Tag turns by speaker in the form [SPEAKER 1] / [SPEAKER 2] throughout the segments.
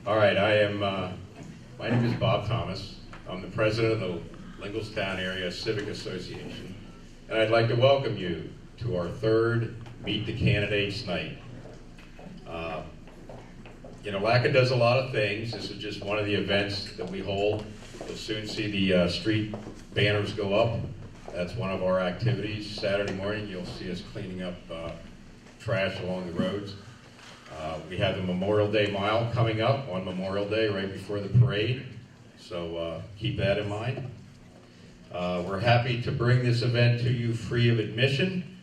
[SPEAKER 1] All right, my name is Bob Thomas. I'm the president of the Linglestown Area Civic Association, and I'd like to welcome you to our third Meet the Candidates Night. LACA does a lot of things. This is just one of the events that we hold. You'll soon see the street banners go up. That's one of our activities. Saturday morning, you'll see us cleaning up trash along the roads. We have the Memorial Day Mile coming up on Memorial Day right before the parade, so keep that in mind. We're happy to bring this event to you free of admission.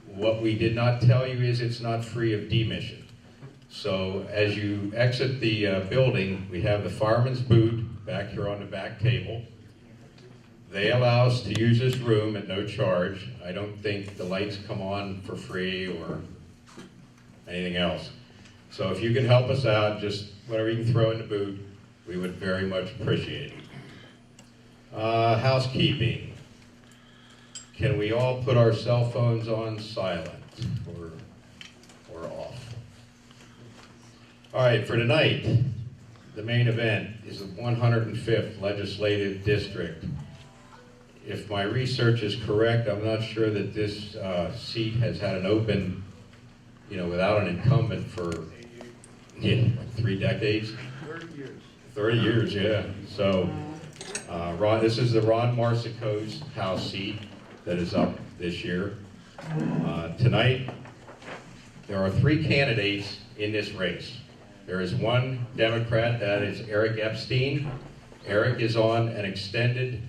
[SPEAKER 1] What we did not tell you is it's not free of demission. So as you exit the building, we have the fireman's boot back here on the back table. They allow us to use this room at no charge. I don't think the lights come on for free or anything else. So if you can help us out, just whatever you can throw in the boot, we would very much appreciate it. Housekeeping. Can we all put our cell phones on silent or off? All right, for tonight, the main event is the 105th Legislative District. If my research is correct, I'm not sure that this seat has had an open, without an incumbent for 3 decades.
[SPEAKER 2] 30 years.
[SPEAKER 1] 30 years, yeah. So this is the Ron Marsico's House seat that is up this year. Tonight, there are 3 candidates in this race. There is one Democrat, that is Eric Epstein. Eric is on an extended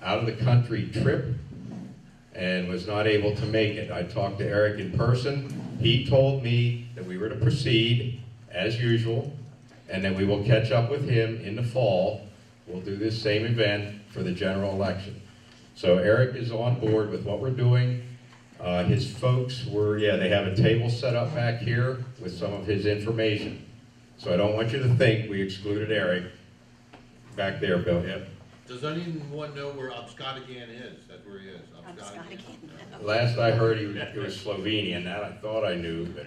[SPEAKER 1] out-of-the-country trip and was not able to make it. I talked to Eric in person. He told me that we were to proceed as usual and that we will catch up with him in the fall. We'll do this same event for the general election. So Eric is on board with what we're doing. His folks they have a table set up back here with some of his information. So I don't want you to think we excluded Eric. Back there, Bill, yep.
[SPEAKER 2] Does anyone know where Abscottigan is? That's where he is. Abscottigan.
[SPEAKER 1] Last I heard, it was Slovenian. That I thought I knew, but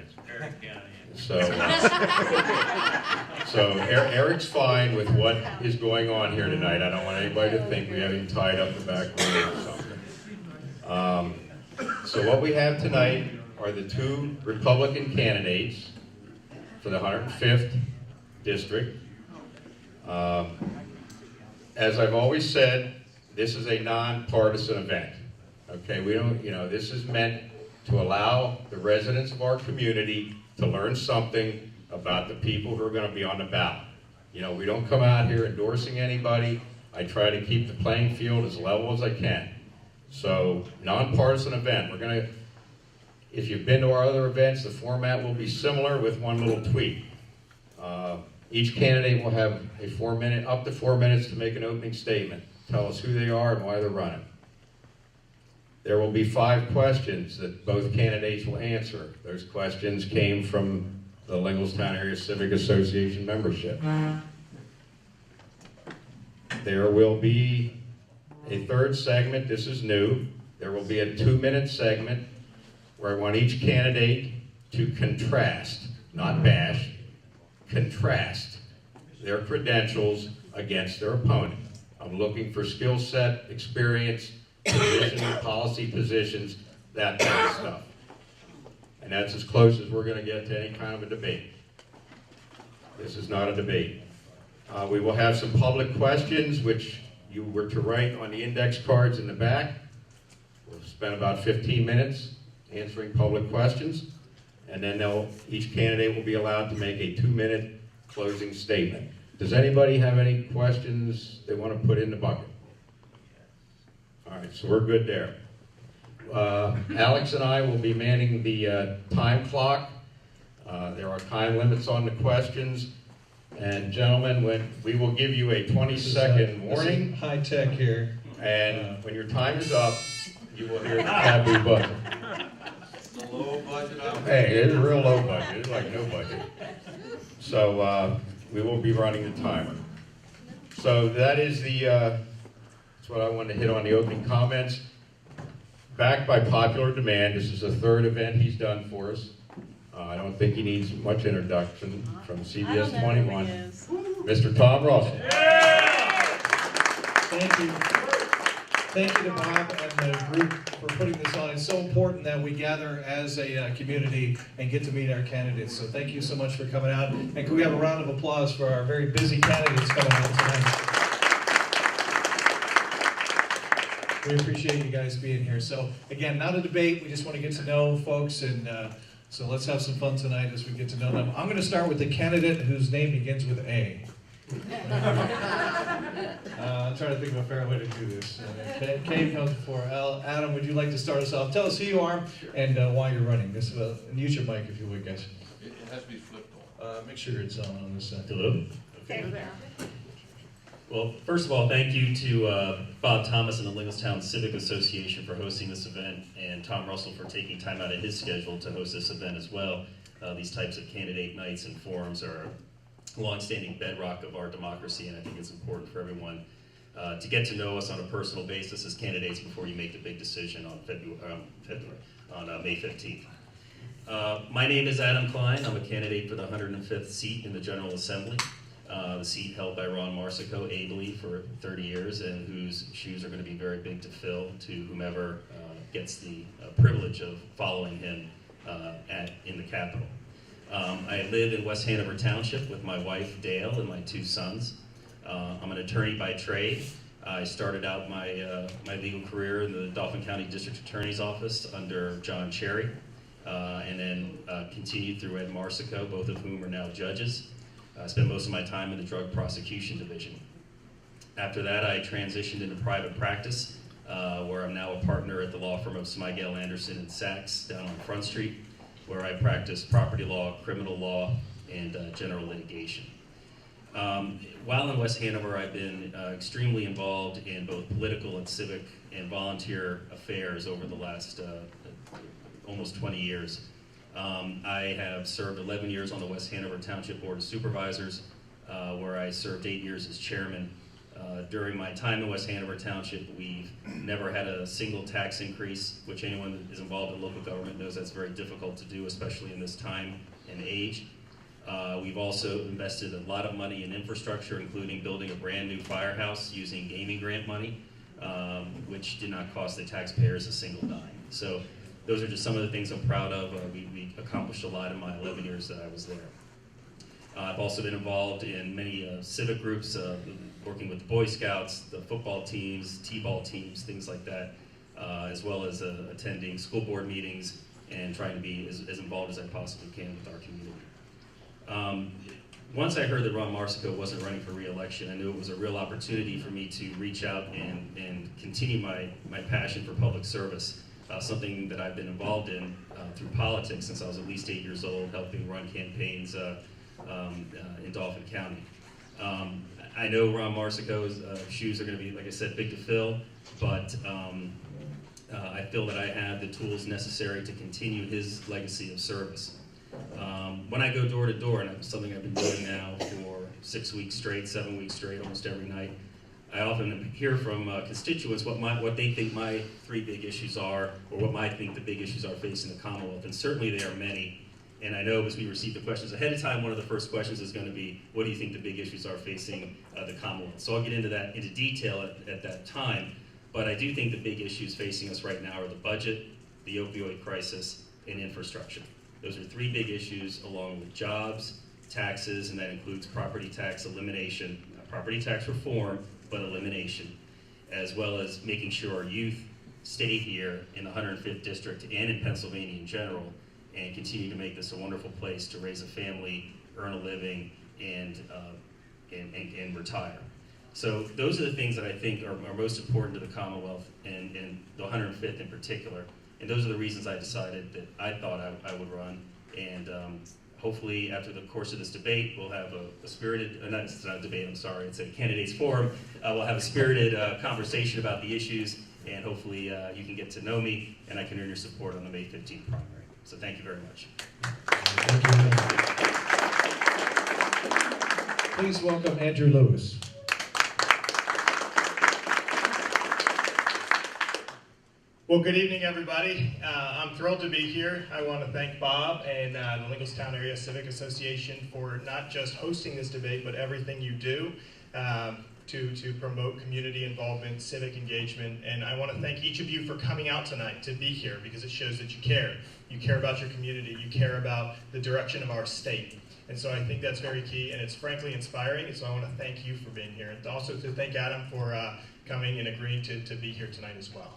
[SPEAKER 1] so Eric's fine with what is going on here tonight. I don't want anybody to think we have him tied up the back room or something. So what we have tonight are the 2 Republican candidates for the 105th district. As I've always said, this is a nonpartisan event. Okay, we don't, this is meant to allow the residents of our community to learn something about the people who are going to be on the ballot. We don't come out here endorsing anybody. I try to keep the playing field as level as I can. So, nonpartisan event. If you've been to our other events, the format will be similar with one little tweak. Each candidate will have up to 4 minutes to make an opening statement. Tell us who they are and why they're running. There will be 5 questions that both candidates will answer. Those questions came from the Linglestown Area Civic Association membership. There will be a 3rd segment. This is new. There will be a 2-minute segment where I want each candidate to contrast, not bash, contrast their credentials against their opponent. I'm looking for skill set, experience, position, policy positions, that kind of stuff. And that's as close as we're going to get to any kind of a debate. This is not a debate. We will have some public questions, which you were to write on the index cards in the back. We'll spend about 15 minutes answering public questions, and then each candidate will be allowed to make a 2-minute closing statement. Does anybody have any questions they want to put in the bucket? All right, so we're good there. Alex and I will be manning the time clock. There are time limits on the questions. And gentlemen, we will give you a 20-second warning.
[SPEAKER 3] High tech here.
[SPEAKER 1] And when your time is up, you will hear the taboo buzzer.
[SPEAKER 2] The low budget out.
[SPEAKER 1] Hey, it's a real low budget. It's like no budget. So we will be running the timer. So that is that's what I wanted to hit on the opening comments. Backed by popular demand, this is the 3rd event he's done for us. I don't think he needs much introduction from
[SPEAKER 3] I
[SPEAKER 1] CBS
[SPEAKER 3] don't know
[SPEAKER 1] 21,
[SPEAKER 3] who he is.
[SPEAKER 1] Mr. Tom Russell.
[SPEAKER 4] Thank you. Thank you to Bob and the group for putting this on. It's so important that we gather as a community and get to meet our candidates. So thank you so much for coming out. And can we have a round of applause for our very busy candidates coming out tonight? We appreciate you guys being here. So again, not a debate. We just want to get to know folks, and so let's have some fun tonight as we get to know them. I'm going to start with the candidate whose name begins with A. I'm trying to think of a fair way to do this. Kay comes before Adam. Would you like to start us off? Tell us who you are and why you're running. And use your mic if you would, guys.
[SPEAKER 2] It has to be flipped on.
[SPEAKER 4] Make sure it's on this side.
[SPEAKER 5] Hello.
[SPEAKER 3] There you go.
[SPEAKER 5] Well, first of all, thank you to Bob Thomas and the Linglestown Civic Association for hosting this event, and Tom Russell for taking time out of his schedule to host this event as well. These types of candidate nights and forums are a long-standing bedrock of our democracy, and I think it's important for everyone to get to know us on a personal basis as candidates before you make the big decision on May 15th. My name is Adam Klein. I'm a candidate for the 105th seat in the General Assembly. The seat held by Ron Marsico ably for 30 years, and whose shoes are going to be very big to fill to whomever gets the privilege of following him in the Capitol. I live in West Hanover Township with my wife Dale and my 2 sons. I'm an attorney by trade. I started out my legal career in the Dauphin County District Attorney's Office under John Cherry, and then continued through Ed Marsico, both of whom are now judges. I spent most of my time in the Drug Prosecution Division. After that, I transitioned into private practice, where I'm now a partner at the law firm of Smigel, Anderson and Sachs down on Front Street, where I practice property law, criminal law, and general litigation. While in West Hanover, I've been extremely involved in both political and civic and volunteer affairs over the last almost 20 years. I have served 11 years on the West Hanover Township Board of Supervisors, where I served 8 years as chairman. During my time in West Hanover Township, we've never had a single tax increase, which anyone that is involved in local government knows that's very difficult to do, especially in this time and age. We've also invested a lot of money in infrastructure, including building a brand new firehouse using gaming grant money, which did not cost the taxpayers a single dime. So those are just some of the things I'm proud of. We accomplished a lot in my 11 years that I was there. I've also been involved in many civic groups, working with the Boy Scouts, the football teams, T-ball teams, things like that, as well as attending school board meetings and trying to be as involved as I possibly can with our community. Once I heard that Ron Marsico wasn't running for re-election, I knew it was a real opportunity for me to reach out and continue my passion for public service. Something that I've been involved in through politics since I was at least 8 years old, helping run campaigns in Dauphin County. I know Ron Marsico's shoes are going to be, like I said, big to fill, but I feel that I have the tools necessary to continue his legacy of service. When I go door to door, and it's something I've been doing now for 6 weeks straight, 7 weeks straight, almost every night, I often hear from constituents what they think my 3 big issues are, or what I think the big issues are facing the Commonwealth, and certainly there are many. And I know as we receive the questions ahead of time, one of the first questions is going to be, what do you think the big issues are facing the Commonwealth? So I'll get into that into detail at that time, but I do think the big issues facing us right now are the budget, the opioid crisis, and infrastructure. Those are 3 big issues, along with jobs, taxes, and that includes property tax elimination, property tax reform, but elimination, as well as making sure our youth stay here in the 105th District and in Pennsylvania in general, and continue to make this a wonderful place to raise a family, earn a living, and retire. So those are the things that I think are most important to the Commonwealth, and the 105th in particular. And those are the reasons I decided that I thought I would run. And hopefully after the course of this debate, we'll have a spirited, it's not a debate, I'm sorry, it's a candidates forum. We'll have a spirited conversation about the issues, and hopefully you can get to know me, and I can earn your support on the May 15th primary. So thank you very much.
[SPEAKER 4] Please welcome Andrew Lewis.
[SPEAKER 3] Well, good evening, everybody. I'm thrilled to be here. I want to thank Bob and the Lincolnstown Area Civic Association for not just hosting this debate, but everything you do to promote community involvement, civic engagement. And I want to thank each of you for coming out tonight to be here, because it shows that you care. You care about your community. You care about the direction of our state. And so I think that's very key, and it's frankly inspiring. And so I want to thank you for being here, and also to thank Adam for coming and agreeing to be here tonight as well.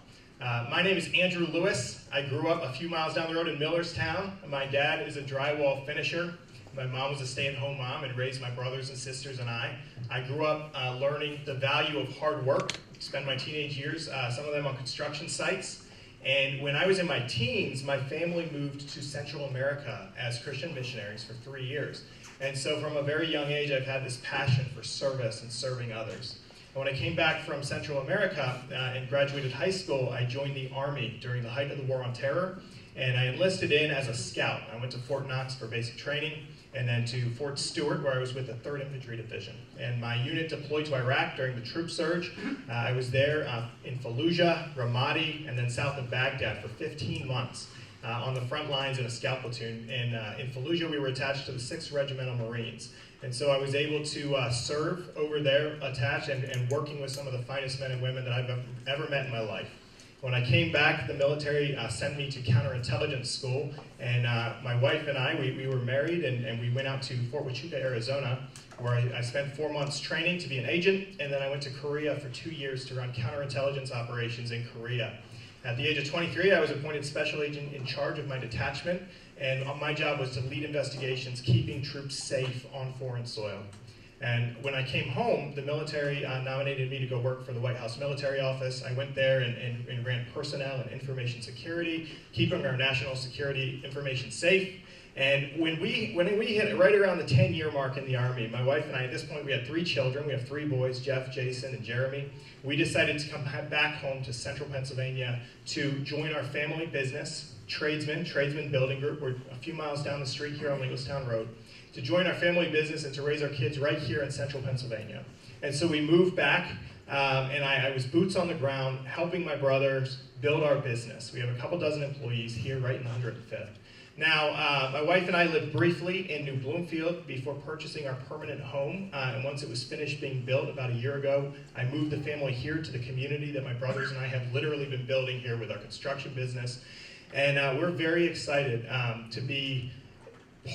[SPEAKER 3] My name is Andrew Lewis. I grew up a few miles down the road in Millerstown. My dad is a drywall finisher. My mom was a stay-at-home mom and raised my brothers and sisters and I. I grew up learning the value of hard work. Spent my teenage years, some of them on construction sites. And when I was in my teens, my family moved to Central America as Christian missionaries for 3 years. And so from a very young age, I've had this passion for service and serving others. And when I came back from Central America and graduated high school, I joined the Army during the height of the War on Terror, and I enlisted in as a scout. I went to Fort Knox for basic training, and then to Fort Stewart, where I was with the 3rd Infantry Division. And my unit deployed to Iraq during the troop surge. I was there in Fallujah, Ramadi, and then south of Baghdad for 15 months on the front lines in a scout platoon. And in Fallujah, we were attached to the 6th Regimental Marines. And so I was able to serve over there, attached and working with some of the finest men and women that I've ever met in my life. When I came back, the military sent me to counterintelligence school, and my wife and I, we were married, and we went out to Fort Huachuca, Arizona, where I spent 4 months training to be an agent, and then I went to Korea for 2 years to run counterintelligence operations in Korea. At the age of 23, I was appointed special agent in charge of my detachment, and my job was to lead investigations, keeping troops safe on foreign soil. And when I came home, the military nominated me to go work for the White House Military Office. I went there and ran personnel and information security, keeping our national security information safe. And when we hit right around the 10-year mark in the Army, my wife and I, at this point, we had 3 children. We have 3 boys, Jeff, Jason, and Jeremy. We decided to come back home to central Pennsylvania to join our family business, Tradesman Building Group. We're a few miles down the street here on Lincolnstown Road, to join our family business and to raise our kids right here in central Pennsylvania. And so we moved back, and I was boots on the ground, helping my brothers build our business. We have a couple dozen employees here right in the 105th. Now, my wife and I lived briefly in New Bloomfield before purchasing our permanent home, and once it was finished being built about a year ago, I moved the family here to the community that my brothers and I have literally been building here with our construction business. And we're very excited to be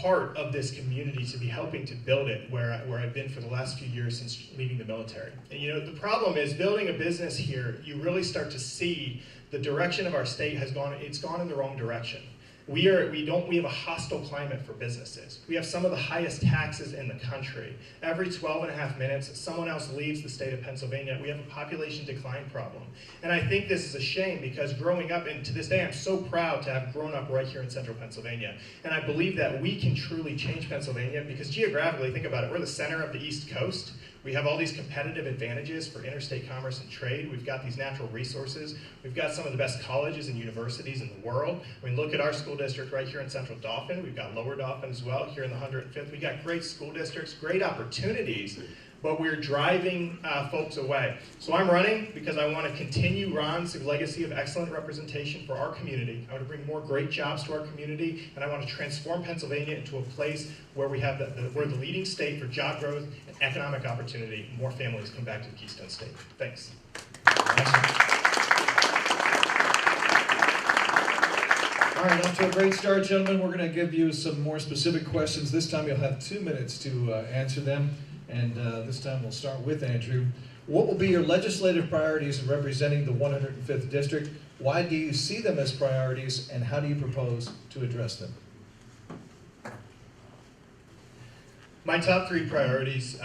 [SPEAKER 3] part of this community, to be helping to build it where I've been for the last few years since leaving the military. And you know, the problem is building a business here, you really start to see the direction of our state has gone, it's gone in the wrong direction. We have a hostile climate for businesses. We have some of the highest taxes in the country. Every 12.5 minutes, someone else leaves the state of Pennsylvania. We have a population decline problem. And I think this is a shame, because growing up, and to this day, I'm so proud to have grown up right here in central Pennsylvania. And I believe that we can truly change Pennsylvania, because geographically, think about it, we're the center of the East Coast. We have all these competitive advantages for interstate commerce and trade. We've got these natural resources. We've got some of the best colleges and universities in the world. I mean, look at our school district right here in Central Dauphin. We've got Lower Dauphin as well here in the 105th. We've got great school districts, great opportunities, but we're driving folks away. So I'm running because I want to continue Ron's legacy of excellent representation for our community. I want to bring more great jobs to our community, and I want to transform Pennsylvania into a place where we have we're the leading state for job growth and economic opportunity. More families come back to the Keystone State. Thanks.
[SPEAKER 4] All right, off to a great start, gentlemen. We're going to give you some more specific questions. This time you'll have 2 minutes to answer them. And this time we'll start with Andrew. What will be your legislative priorities in representing the 105th District? Why do you see them as priorities, and how do you propose to address them?
[SPEAKER 3] My top 3 priorities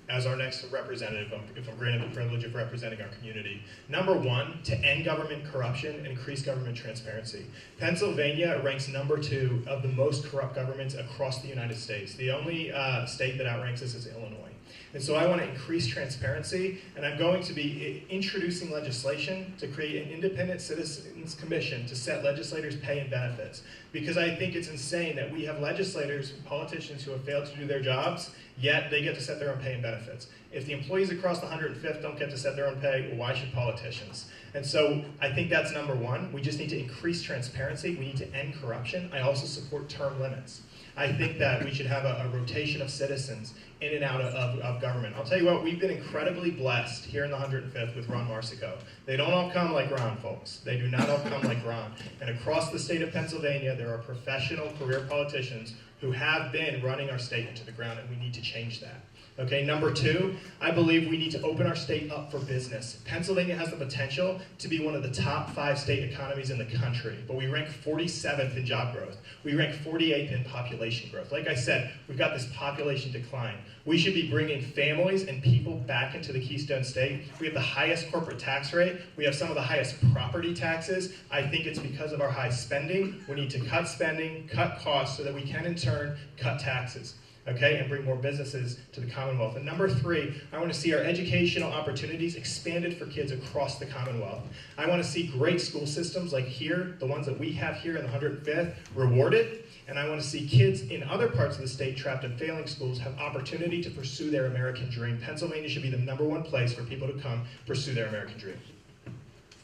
[SPEAKER 3] as our next representative, if I'm granted the privilege of representing our community. Number 1, to end government corruption and increase government transparency. Pennsylvania ranks number 2 of the most corrupt governments across the United States. The only state that outranks us is Illinois. And so I want to increase transparency, and I'm going to be introducing legislation to create an independent citizens commission to set legislators' pay and benefits. Because I think it's insane that we have legislators, politicians who have failed to do their jobs, yet they get to set their own pay and benefits. If the employees across the 105th don't get to set their own pay, well, why should politicians? And so I think that's number one. We just need to increase transparency. We need to end corruption. I also support term limits. I think that we should have a rotation of citizens in and out of government. I'll tell you what, we've been incredibly blessed here in the 105th with Ron Marsico. They don't all come like Ron, folks. They do not all come like Ron. And across the state of Pennsylvania, there are professional career politicians who have been running our state into the ground, and we need to change that. Okay, number two, I believe we need to open our state up for business. Pennsylvania has the potential to be one of the top 5 state economies in the country, but we rank 47th in job growth. We rank 48th in population growth. Like I said, we've got this population decline. We should be bringing families and people back into the Keystone State. We have the highest corporate tax rate. We have some of the highest property taxes. I think it's because of our high spending. We need to cut spending, cut costs, so that we can in turn cut taxes. Okay, and bring more businesses to the Commonwealth. And number three, I want to see our educational opportunities expanded for kids across the Commonwealth. I want to see great school systems like here, the ones that we have here in the 105th, rewarded. And I want to see kids in other parts of the state trapped in failing schools have opportunity to pursue their American dream. Pennsylvania should be the #1 place for people to come pursue their American dream.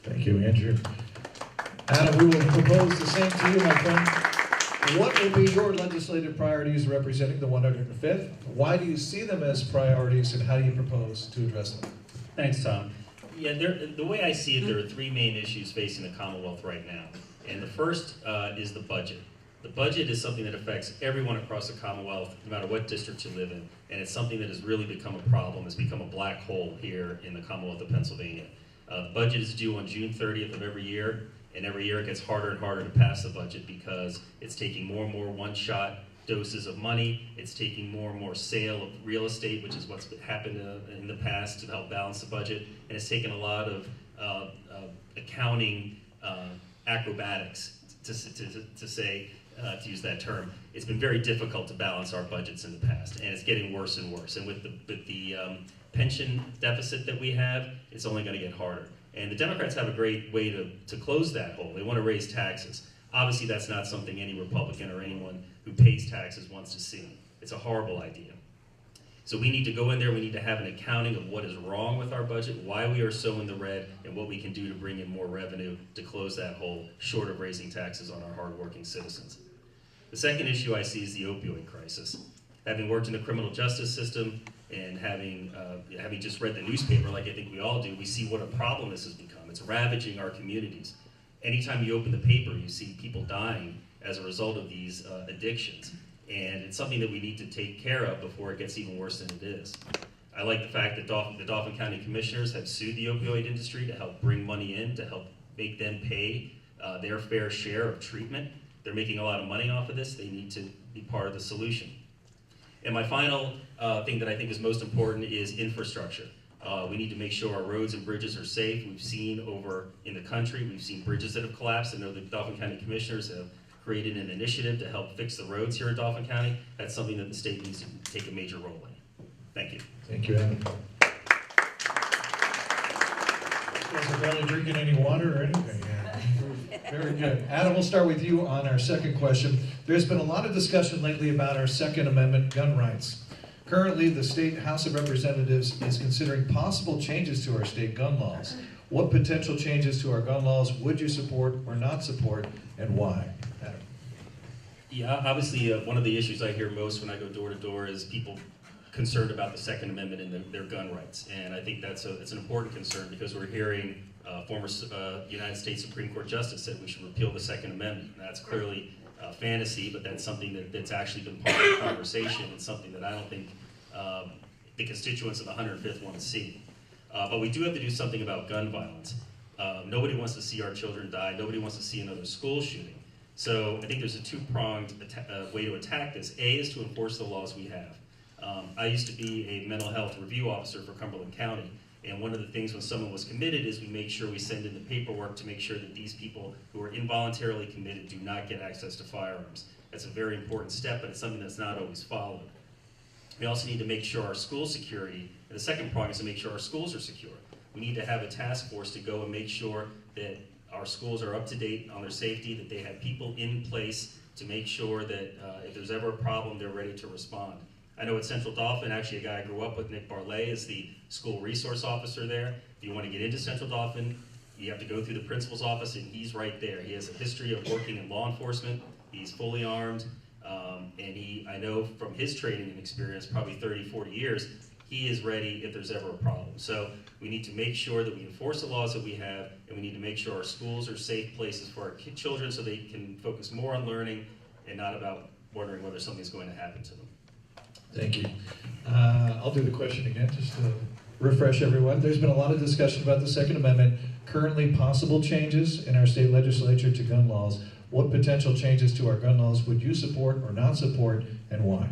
[SPEAKER 4] Thank you, Andrew. Adam, we will propose the same to you, my friend. What will be your legislative priorities representing the 105th? Why do you see them as priorities, and how do you propose to address them?
[SPEAKER 5] Thanks, Tom. Yeah, the way I see it, there are 3 main issues facing the Commonwealth right now. And the first is the budget. The budget is something that affects everyone across the Commonwealth, no matter what district you live in. And it's something that has really become a problem. It's become a black hole here in the Commonwealth of Pennsylvania. The budget is due on June 30th of every year. And every year it gets harder and harder to pass the budget because it's taking more and more one-shot doses of money. It's taking more and more sale of real estate, which is what's happened in the past to help balance the budget. And it's taken a lot of accounting acrobatics to use that term. It's been very difficult to balance our budgets in the past, and it's getting worse and worse. And with the pension deficit that we have, it's only going to get harder. And the Democrats have a great way to close that hole. They want to raise taxes. Obviously, that's not something any Republican or anyone who pays taxes wants to see. It's a horrible idea. So we need to go in there, we need to have an accounting of what is wrong with our budget, why we are so in the red, and what we can do to bring in more revenue to close that hole, short of raising taxes on our hardworking citizens. The second issue I see is the opioid crisis. Having worked in the criminal justice system, and having just read the newspaper like I think we all do, we see what a problem this has become. It's ravaging our communities. Anytime you open the paper, you see people dying as a result of these addictions. And it's something that we need to take care of before it gets even worse than it is. I like the fact that the Dauphin County Commissioners have sued the opioid industry to help bring money in, to help make them pay their fair share of treatment. They're making a lot of money off of this. They need to be part of the solution. And my final thing that I think is most important is infrastructure. We need to make sure our roads and bridges are safe. We've seen over in the country, we've seen bridges that have collapsed. I know the Dauphin County Commissioners have created an initiative to help fix the roads here in Dauphin County. That's something that the state needs to take a major role in. Thank you.
[SPEAKER 4] Thank you, Adam. You guys are barely drinking any water or anything. Yeah. Very good. Adam, we'll start with you on our second question. There's been a lot of discussion lately about our Second Amendment gun rights. Currently, the State House of Representatives is considering possible changes to our state gun laws. What potential changes to our gun laws would you support or not support, and why? Adam.
[SPEAKER 5] Yeah, obviously, one of the issues I hear most when I go door to door is people concerned about the Second Amendment and their gun rights. And I think it's an important concern because we're hearing former United States Supreme Court Justice said we should repeal the Second Amendment. And that's clearly fantasy, but that's something that's actually been part of the conversation and something that I don't think the constituents of the 105th want to see. But we do have to do something about gun violence. Nobody wants to see our children die. Nobody wants to see another school shooting. So I think there's a two-pronged way to attack this. A is to enforce the laws we have. I used to be a mental health review officer for Cumberland County, and one of the things when someone was committed is we make sure we send in the paperwork to make sure that these people who are involuntarily committed do not get access to firearms. That's a very important step, but it's something that's not always followed. We also need to make sure our school security, and the second prong is to make sure our schools are secure. We need to have a task force to go and make sure that our schools are up to date on their safety, that they have people in place to make sure that if there's ever a problem, they're ready to respond. I know at Central Dauphin, actually a guy I grew up with, Nick Barley, is the school resource officer there. If you want to get into Central Dauphin, You have to go through the principal's office, and he's right there. He has a history of working in law enforcement. He's fully armed, and I know from his training and experience, probably 30, 40 years, he is ready if there's ever a problem. So we need to make sure that we enforce the laws that we have, and we need to make sure our schools are safe places for our children so they can focus more on learning and not about wondering whether something's going to happen to them.
[SPEAKER 4] Thank you. I'll do the question again, just to refresh everyone. There's been a lot of discussion about the Second Amendment, currently possible changes in our state legislature to gun laws. What potential changes to our gun laws would you support or not support, and why?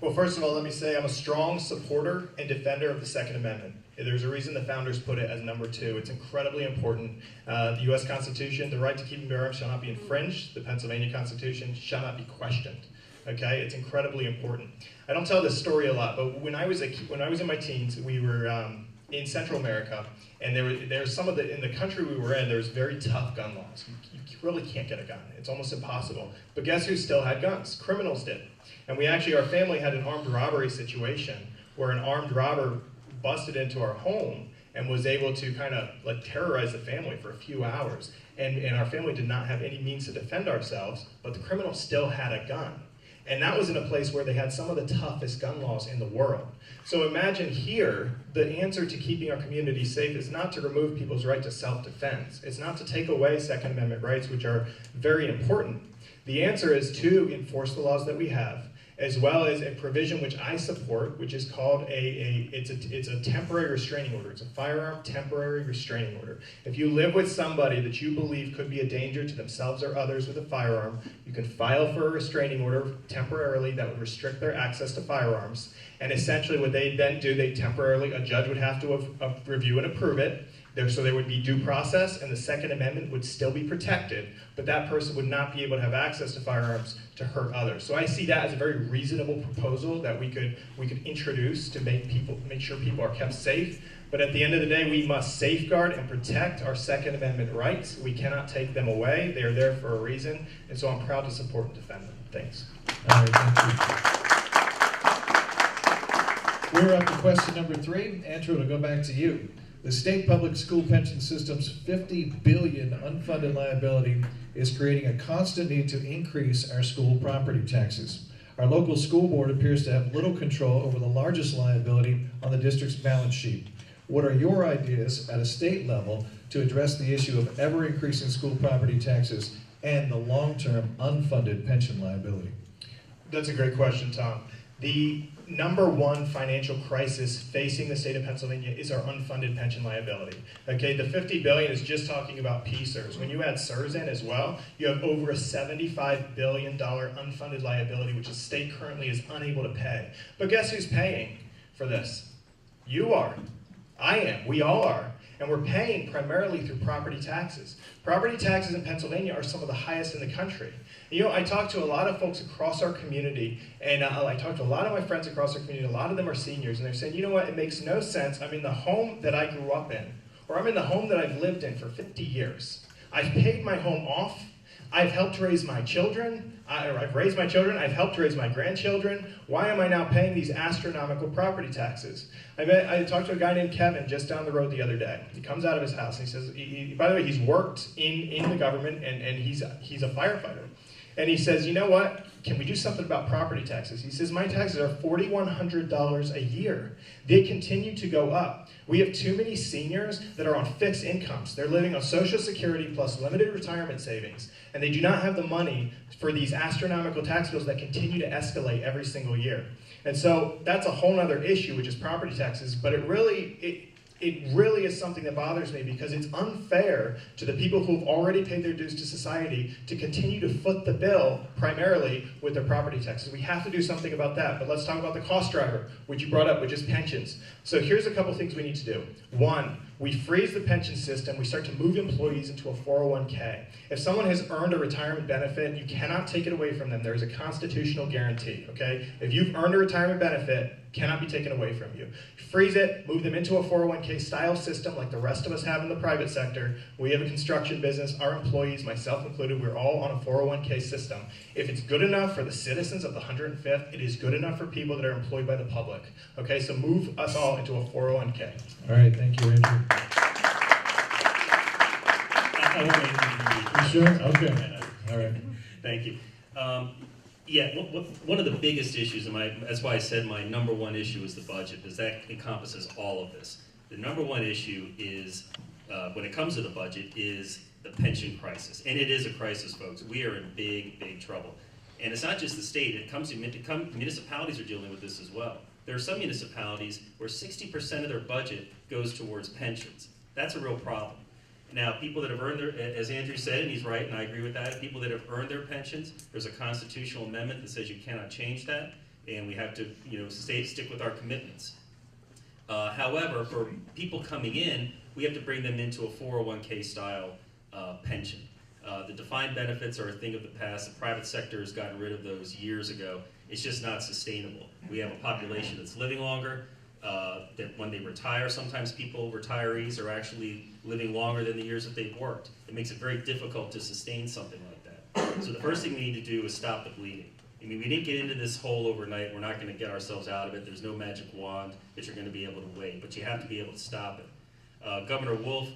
[SPEAKER 3] Well, first of all, let me say I'm a strong supporter and defender of the Second Amendment. There's a reason the founders put it as number 2. It's incredibly important. The U.S. Constitution, the right to keep and bear arms shall not be infringed. The Pennsylvania Constitution shall not be questioned. Okay, it's incredibly important. I don't tell this story a lot, but when I was in my teens, we were in Central America, and there's some of in the country we were in, there's very tough gun laws. You really can't get a gun. It's almost impossible. But guess who still had guns? Criminals did. And our family had an armed robbery situation where an armed robber busted into our home and was able to kind of like terrorize the family for a few hours. And our family did not have any means to defend ourselves, but the criminal still had a gun. And that was in a place where they had some of the toughest gun laws in the world. So imagine here, the answer to keeping our community safe is not to remove people's right to self-defense. It's not to take away Second Amendment rights, which are very important. The answer is to enforce the laws that we have, as well as a provision which I support, which is called it's a temporary restraining order. It's a firearm temporary restraining order. If you live with somebody that you believe could be a danger to themselves or others with a firearm, you can file for a restraining order temporarily that would restrict their access to firearms. And essentially what they then do, a judge would have to review and approve it. So there would be due process, and the Second Amendment would still be protected, but that person would not be able to have access to firearms to hurt others. So I see that as a very reasonable proposal that we could introduce to make sure people are kept safe. But at the end of the day, we must safeguard and protect our Second Amendment rights. We cannot take them away. They are there for a reason, and so I'm proud to support and defend them. Thanks.
[SPEAKER 4] All right, thank you. We're up to question number 3. Andrew, to go back to you. The state public school pension system's $50 billion unfunded liability is creating a constant need to increase our school property taxes. Our local school board appears to have little control over the largest liability on the district's balance sheet. What are your ideas at a state level to address the issue of ever-increasing school property taxes and the long-term unfunded pension liability?
[SPEAKER 3] That's a great question, Tom. The number one financial crisis facing the state of Pennsylvania is our unfunded pension liability. Okay, the $50 billion is just talking about PSERS. When you add SERS in as well, you have over a $75 billion unfunded liability, which the state currently is unable to pay. But guess who's paying for this? You are. I am. We all are. And we're paying primarily through property taxes. Property taxes in Pennsylvania are some of the highest in the country. You know, I talk to a lot of folks across our community, and I talk to a lot of my friends across our community. A lot of them are seniors, and they're saying, you know what, it makes no sense. I'm in the home that I grew up in, or I'm in the home that I've lived in for 50 years. I've paid my home off. I've helped raise my children. I've raised my children. I've helped raise my grandchildren. Why am I now paying these astronomical property taxes? I talked to a guy named Kevin just down the road the other day. He comes out of his house and he says, by the way, he's worked in the government and he's a firefighter. And he says, you know what? Can we do something about property taxes? He says, my taxes are $4,100 a year. They continue to go up. We have too many seniors that are on fixed incomes. They're living on Social Security plus limited retirement savings, and they do not have the money for these astronomical tax bills that continue to escalate every single year. And so that's a whole other issue, which is property taxes, but it really is something that bothers me because it's unfair to the people who have already paid their dues to society to continue to foot the bill primarily with their property taxes. We have to do something about that, but let's talk about the cost driver, which you brought up, which is pensions. So here's a couple things we need to do. One, we freeze the pension system. We start to move employees into a 401k. If someone has earned a retirement benefit, you cannot take it away from them. There is a constitutional guarantee, okay? If you've earned a retirement benefit, cannot be taken away from you. Freeze it, move them into a 401k style system like the rest of us have in the private sector. We have a construction business, our employees, myself included, we're all on a 401k system. If it's good enough for the citizens of the 105th, it is good enough for people that are employed by the public. Okay, so move us all into a 401k.
[SPEAKER 4] All right, thank you, Andrew. You sure? Okay. All right.
[SPEAKER 5] Thank you. Yeah, one of the biggest issues, that's why I said my number one issue is the budget, because that encompasses all of this. The number one issue is, when it comes to the budget, is the pension crisis. And it is a crisis, folks. We are in big, big trouble. And it's not just the state. Municipalities are dealing with this as well. There are some municipalities where 60% of their budget goes towards pensions. That's a real problem. Now, people that have earned their, as Andrew said, and he's right, and I agree with that, people that have earned their pensions, there's a constitutional amendment that says you cannot change that, and we have to, stick with our commitments. However, for people coming in, we have to bring them into a 401k style pension. The defined benefits are a thing of the past. The private sector has gotten rid of those years ago. It's just not sustainable. We have a population that's living longer. That when they retire, sometimes retirees are actually living longer than the years that they've worked. It makes it very difficult to sustain something like that. So the first thing we need to do is stop the bleeding. I mean, we didn't get into this hole overnight. We're not going to get ourselves out of it. There's no magic wand that you're going to be able to wave, but you have to be able to stop it. Governor Wolf,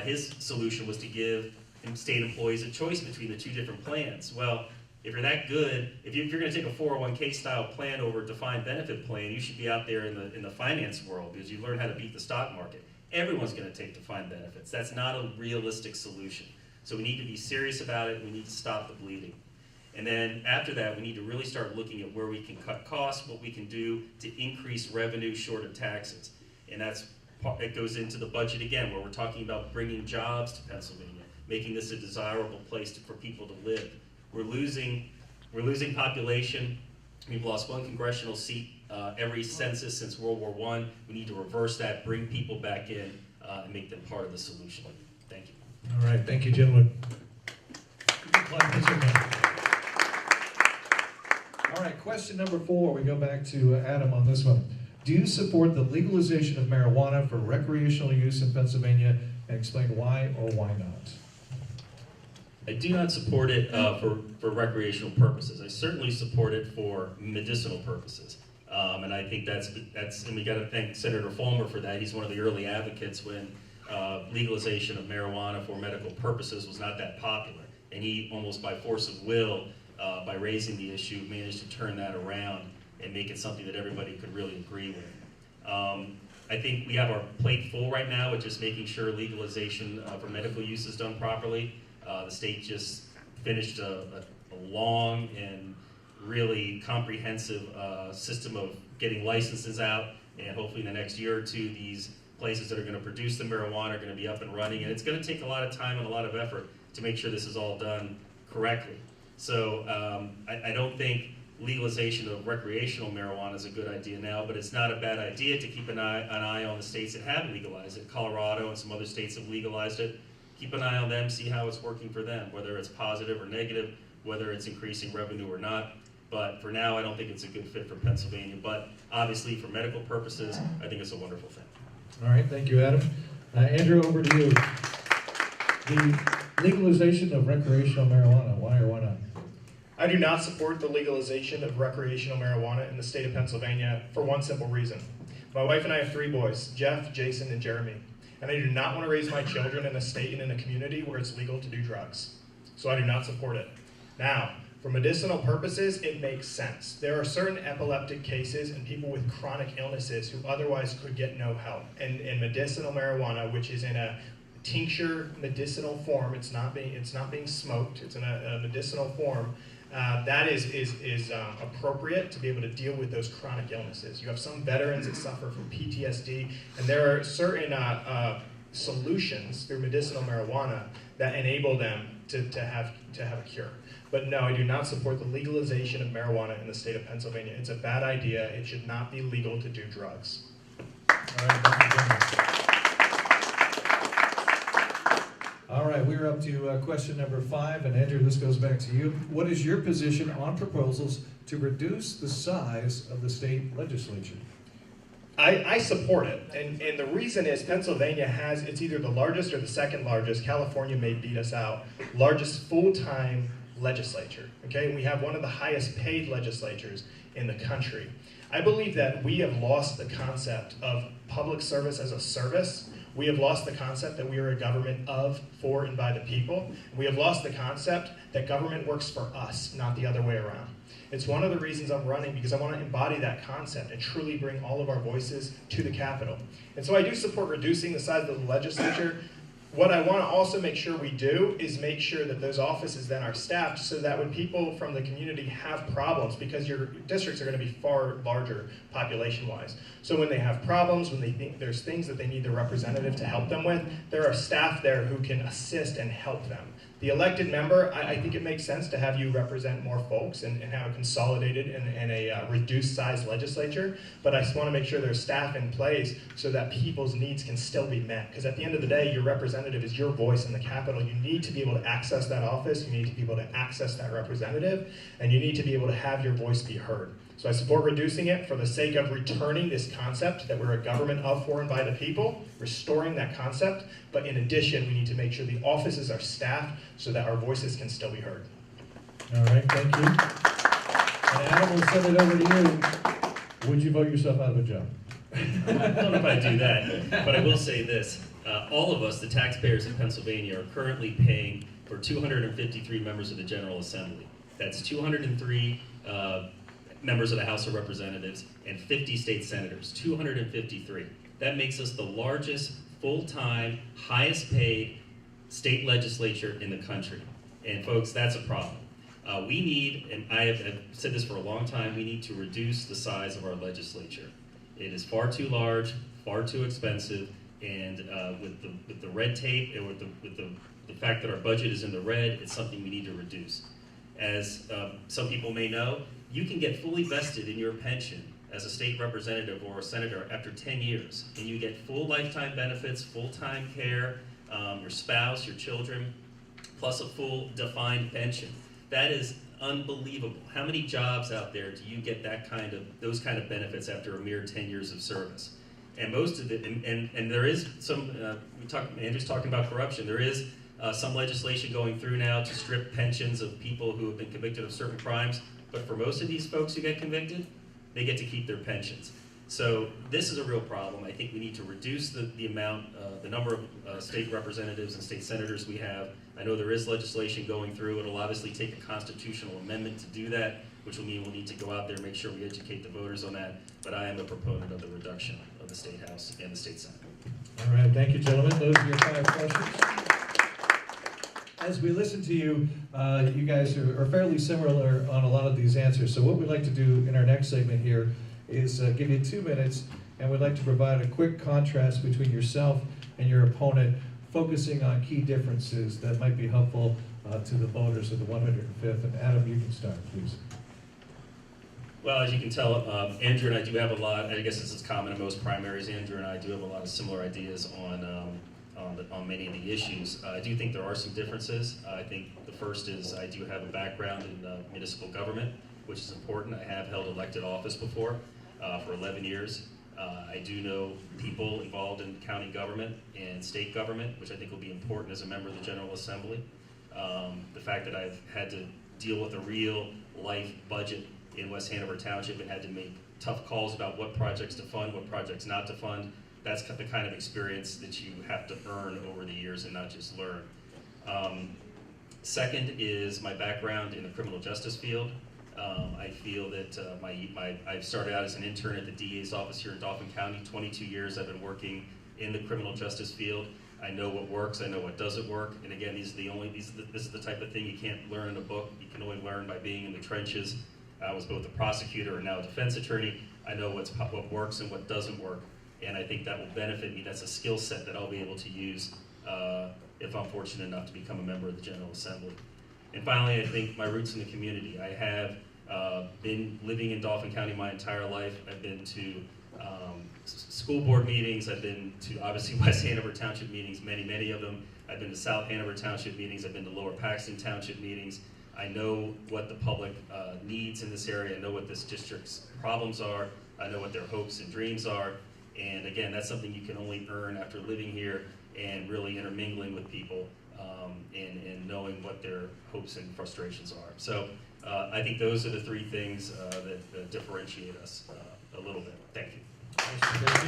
[SPEAKER 5] his solution was to give state employees a choice between the two different plans. Well, if you're that good, if you're going to take a 401k style plan over a defined benefit plan, you should be out there in the finance world, because you learn how to beat the stock market. Everyone's going to take defined benefits. That's not a realistic solution. So we need to be serious about it. We need to stop the bleeding. And then after that, we need to really start looking at where we can cut costs, what we can do to increase revenue short of taxes. And it goes into the budget again, where we're talking about bringing jobs to Pennsylvania, making this a desirable place for people to live. We're losing population. We've lost one congressional seat every census since World War I. We need to reverse that, bring people back in, and make them part of the solution. Thank you.
[SPEAKER 4] All right, thank you, gentlemen. All right, question number 4. We go back to Adam on this one. Do you support the legalization of marijuana for recreational use in Pennsylvania, and explain why or why not?
[SPEAKER 5] I do not support it for recreational purposes. I certainly support it for medicinal purposes. And I think and we got to thank Senator Fulmer for that. He's one of the early advocates when legalization of marijuana for medical purposes was not that popular. And he, almost by force of will, by raising the issue, managed to turn that around and make it something that everybody could really agree with. I think we have our plate full right now with just making sure legalization for medical use is done properly. The state just finished a long and really comprehensive system of getting licenses out, and hopefully in the next year or two, these places that are going to produce the marijuana are going to be up and running, and it's going to take a lot of time and a lot of effort to make sure this is all done correctly. So I don't think legalization of recreational marijuana is a good idea now, but it's not a bad idea to keep an eye on the states that have legalized it. Colorado and some other states have legalized it. Keep an eye on them, see how it's working for them, whether it's positive or negative, whether it's increasing revenue or not. But for now, I don't think it's a good fit for Pennsylvania. But obviously, for medical purposes, I think it's a wonderful thing.
[SPEAKER 4] All right, thank you, Adam. Andrew, over to you. The legalization of recreational marijuana, why or why not?
[SPEAKER 3] I do not support the legalization of recreational marijuana in the state of Pennsylvania for one simple reason. My wife and I have 3 boys, Jeff, Jason, and Jeremy. And I do not want to raise my children in a state and in a community where it's legal to do drugs. So I do not support it. Now, for medicinal purposes, it makes sense. There are certain epileptic cases and people with chronic illnesses who otherwise could get no help. And medicinal marijuana, which is in a tincture medicinal form, it's not being smoked, it's in a medicinal form, that is appropriate to be able to deal with those chronic illnesses. You have some veterans that suffer from PTSD, and there are certain solutions through medicinal marijuana that enable them to have a cure. But no, I do not support the legalization of marijuana in the state of Pennsylvania. It's a bad idea. It should not be legal to do drugs.
[SPEAKER 4] All right, thank you, Jim. All right, we're up to question number 5, and Andrew, this goes back to you. What is your position on proposals to reduce the size of the state legislature?
[SPEAKER 3] I support it, and the reason is Pennsylvania has, it's either the largest or the second largest, California may beat us out, largest full-time legislature, okay? And we have one of the highest paid legislatures in the country. I believe that we have lost the concept of public service as a service, We have lost the concept that we are a government of, for, and by the people. We have lost the concept that government works for us, not the other way around. It's one of the reasons I'm running, because I want to embody that concept and truly bring all of our voices to the Capitol. And so I do support reducing the size of the legislature. What I want to also make sure we do is make sure that those offices then are staffed so that when people from the community have problems, because your districts are going to be far larger population-wise. So when they have problems, when they think there's things that they need the representative to help them with, there are staff there who can assist and help them. The elected member, I think it makes sense to have you represent more folks and have a consolidated and a reduced size legislature, but I just want to make sure there's staff in place so that people's needs can still be met. Because at the end of the day, your representative is your voice in the Capitol. You need to be able to access that office, you need to be able to access that representative, and you need to be able to have your voice be heard. So I support reducing it for the sake of returning this concept that we're a government of, for, and by the people, restoring that concept. But in addition, we need to make sure the offices are staffed so that our voices can still be heard.
[SPEAKER 4] All right, thank you. And Adam, we'll send it over to you. Would you vote yourself out of a job?
[SPEAKER 5] I don't know if I do that, but I will say this. All of us, the taxpayers in Pennsylvania, are currently paying for 253 members of the General Assembly. That's 203 members of the House of Representatives and 50 state senators, 253. That makes us the largest, full-time, highest-paid state legislature in the country. And folks, that's a problem. We need, and I've said this for a long time, we need to reduce the size of our legislature. It is far too large, far too expensive, and with the red tape and with the fact that our budget is in the red, it's something we need to reduce. As some people may know, you can get fully vested in your pension as a state representative or a senator after 10 years, and you get full lifetime benefits, full-time care, your spouse, your children, plus a full defined pension. That is unbelievable. How many jobs out there do you get those kind of benefits after a mere 10 years of service? And most of it, and there is some, Andrew's talking about corruption, there is some legislation going through now to strip pensions of people who have been convicted of certain crimes, but for most of these folks who get convicted, they get to keep their pensions. So this is a real problem. I think we need to reduce the number of state representatives and state senators we have. I know there is legislation going through. It'll obviously take a constitutional amendment to do that, which will mean we'll need to go out there and make sure we educate the voters on that. But I am a proponent of the reduction of the State House and the State Senate.
[SPEAKER 4] All right, thank you, gentlemen. Those are your 5 questions. As we listen to you, you guys are fairly similar on a lot of these answers. So what we'd like to do in our next segment here is give you 2 minutes, and we'd like to provide a quick contrast between yourself and your opponent, focusing on key differences that might be helpful to the voters of the 105th. And Adam, you can start, please.
[SPEAKER 5] Well, as you can tell, Andrew and I do have a lot, I guess this is common in most primaries, Andrew and I do have a lot of similar ideas on many of the issues. I do think there are some differences. I think the first is I do have a background in municipal government, which is important. I have held elected office before for 11 years. I do know people involved in county government and state government, which I think will be important as a member of the General Assembly. The fact that I've had to deal with a real life budget in West Hanover Township and had to make tough calls about what projects to fund, what projects not to fund. That's the kind of experience that you have to earn over the years and not just learn. Second is my background in the criminal justice field. I feel that I started out as an intern at the DA's office here in Dauphin County. 22 years I've been working in the criminal justice field. I know what works, I know what doesn't work, and again, this is the type of thing you can't learn in a book. You can only learn by being in the trenches. I was both a prosecutor and now a defense attorney. I know what works and what doesn't work, and I think that will benefit me. That's a skill set that I'll be able to use if I'm fortunate enough to become a member of the General Assembly. And finally, I think my roots in the community. I have been living in Dauphin County my entire life. I've been to school board meetings. I've been to, obviously, West Hanover Township meetings, many of them. I've been to South Hanover Township meetings. I've been to Lower Paxton Township meetings. I know what the public needs in this area. I know what this district's problems are. I know what their hopes and dreams are. And again, that's something you can only earn after living here and really intermingling with people and knowing what their hopes and frustrations are. So I think those are the 3 things that differentiate us a little bit. Thank you.
[SPEAKER 4] Thank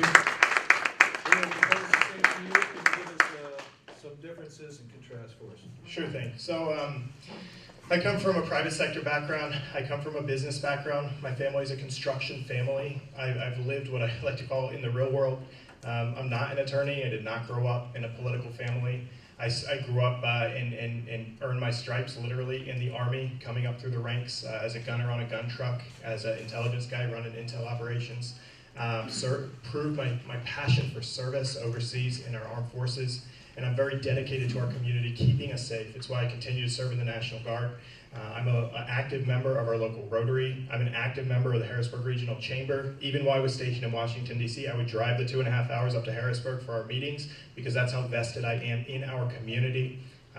[SPEAKER 4] you. say to you, can you give us some differences and contrasts for us?
[SPEAKER 3] Sure thing. So I come from a private sector background. I come from a business background. My family is a construction family. I've lived what I like to call in the real world. I'm not an attorney. I did not grow up in a political family. I grew up and earned my stripes literally in the Army, coming up through the ranks as a gunner on a gun truck, as an intelligence guy running intel operations. Proved my passion for service overseas in our armed forces. And I'm very dedicated to our community, keeping us safe. It's why I continue to serve in the National Guard. I'm an active member of our local Rotary. I'm an active member of the Harrisburg Regional Chamber. Even while I was stationed in Washington, D.C., I would drive the 2.5 hours up to Harrisburg for our meetings because that's how vested I am in our community.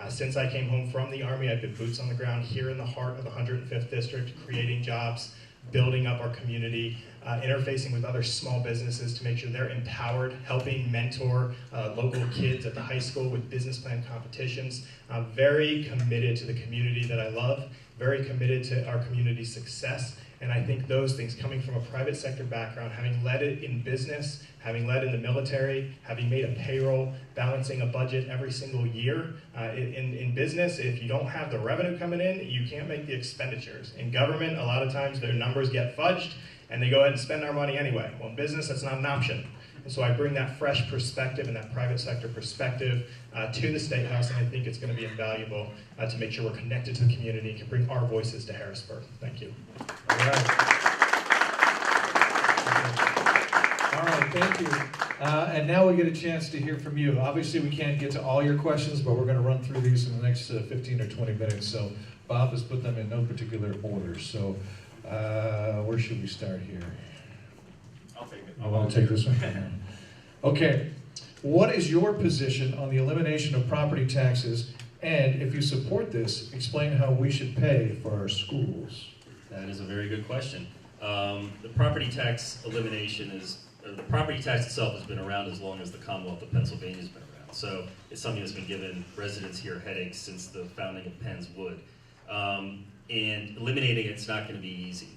[SPEAKER 3] Since I came home from the Army, I've been boots on the ground here in the heart of the 105th District, creating jobs, building up our community, interfacing with other small businesses to make sure they're empowered, helping mentor local kids at the high school with business plan competitions. I'm very committed to the community that I love, very committed to our community's success, and I think those things, coming from a private sector background, having led it in business, having led in the military, having made a payroll, balancing a budget every single year. In business, if you don't have the revenue coming in, you can't make the expenditures. In government, a lot of times their numbers get fudged, and they go ahead and spend our money anyway. Well, in business, that's not an option. And so I bring that fresh perspective and that private sector perspective to the State House, and I think it's going to be invaluable to make sure we're connected to the community and can bring our voices to Harrisburg. Thank you.
[SPEAKER 4] All right. All right, thank you. And now we get a chance to hear from you. Obviously, we can't get to all your questions, but we're going to run through these in the next 15 or 20 minutes. So Bob has put them in no particular order. So where should we start here?
[SPEAKER 1] I'll take it.
[SPEAKER 4] I want to take this one. Okay. What is your position on the elimination of property taxes? And if you support this, explain how we should pay for our schools.
[SPEAKER 5] That is a very good question. The property tax elimination the property tax itself has been around as long as the Commonwealth of Pennsylvania has been around. So it's something that's been giving residents here headaches since the founding of Penn's Wood. And eliminating it's not going to be easy.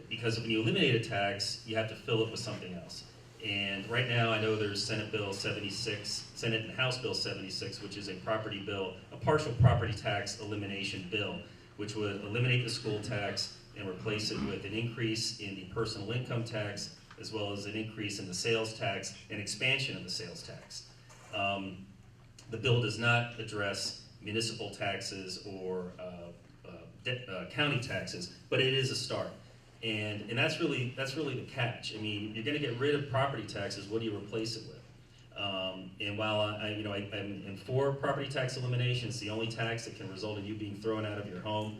[SPEAKER 5] Because when you eliminate a tax, you have to fill it with something else. And right now, I know there's Senate Bill 76, Senate and House Bill 76, which is a property bill, a partial property tax elimination bill, which would eliminate the school tax and replace it with an increase in the personal income tax, as well as an increase in the sales tax and expansion of the sales tax. The bill does not address municipal taxes or county taxes, but it is a start. And that's really the catch. I mean, you're going to get rid of property taxes. What do you replace it with? And while I'm in for property tax elimination, it's the only tax that can result in you being thrown out of your home.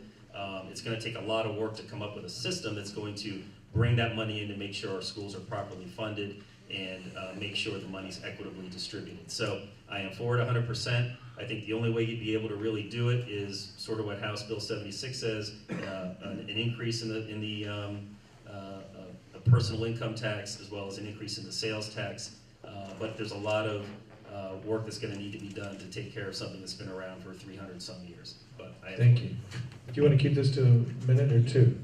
[SPEAKER 5] It's going to take a lot of work to come up with a system that's going to bring that money in to make sure our schools are properly funded and make sure the money's equitably distributed. So I am for it 100%. I think the only way you'd be able to really do it is sort of what House Bill 76 says, an increase in the personal income tax as well as an increase in the sales tax. But there's a lot of work that's going to need to be done to take care of something that's been around for 300 some years. But
[SPEAKER 4] Thank you. Do you want to keep this to a minute or two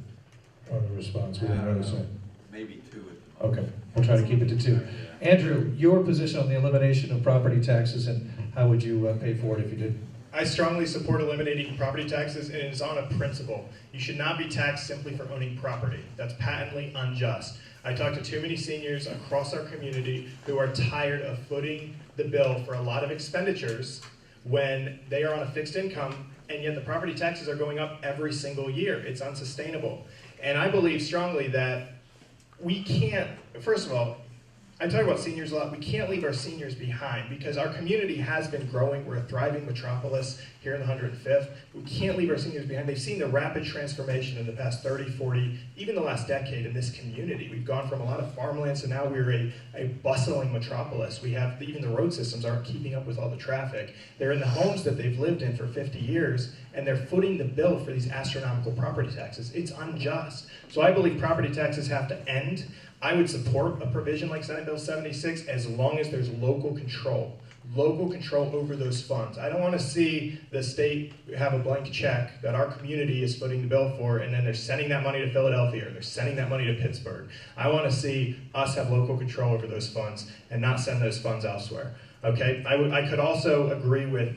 [SPEAKER 4] on the response? We didn't really say.
[SPEAKER 6] Maybe 2.
[SPEAKER 4] Okay, we'll try to keep it to 2. Andrew, your position on the elimination of property taxes, and how would you pay for it if you did?
[SPEAKER 3] I strongly support eliminating property taxes, and it is on a principle. You should not be taxed simply for owning property. That's patently unjust. I talk to too many seniors across our community who are tired of footing the bill for a lot of expenditures when they are on a fixed income, and yet the property taxes are going up every single year. It's unsustainable. And I believe strongly that we can't, first of all, I talk about seniors a lot. We can't leave our seniors behind because our community has been growing. We're a thriving metropolis here in the 105th. We can't leave our seniors behind. They've seen the rapid transformation in the past 30, 40, even the last decade in this community. We've gone from a lot of farmlands to now we're a bustling metropolis. We have, even the road systems aren't keeping up with all the traffic. They're in the homes that they've lived in for 50 years, and they're footing the bill for these astronomical property taxes. It's unjust. So I believe property taxes have to end. I would support a provision like Senate Bill 76 as long as there's local control. local control over those funds. I don't want to see the state have a blank check that our community is footing the bill for, and then they're sending that money to Philadelphia, or they're sending that money to Pittsburgh. I want to see us have local control over those funds and not send those funds elsewhere. Okay, I could also agree with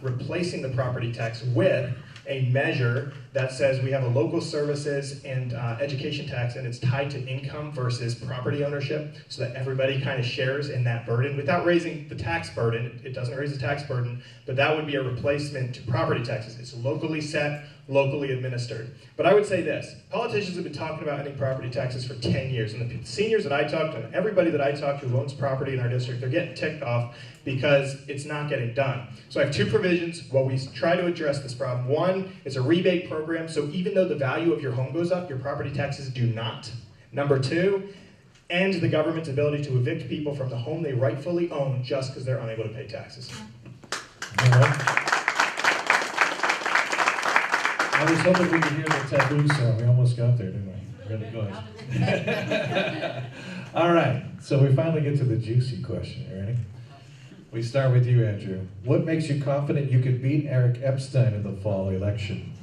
[SPEAKER 3] replacing the property tax with a measure that says we have a local services and education tax, and it's tied to income versus property ownership, so that everybody kind of shares in that burden without raising the tax burden. It doesn't raise the tax burden, but that would be a replacement to property taxes. It's locally set, locally administered. But I would say this, politicians have been talking about ending property taxes for 10 years, and the seniors that I talk to, and everybody that I talk to who owns property in our district, they're getting ticked off because it's not getting done. So I have two provisions while we try to address this problem. One is a rebate program, so even though the value of your home goes up, your property taxes do not. Number two, end the government's ability to evict people from the home they rightfully own just because they're unable to pay taxes.
[SPEAKER 4] All right. I was hoping we could hear the taboo song. We almost got there, didn't we? Really close. All right, so we finally get to the juicy question. You ready? We start with you, Andrew. What makes you confident you can beat Eric Epstein in the fall election?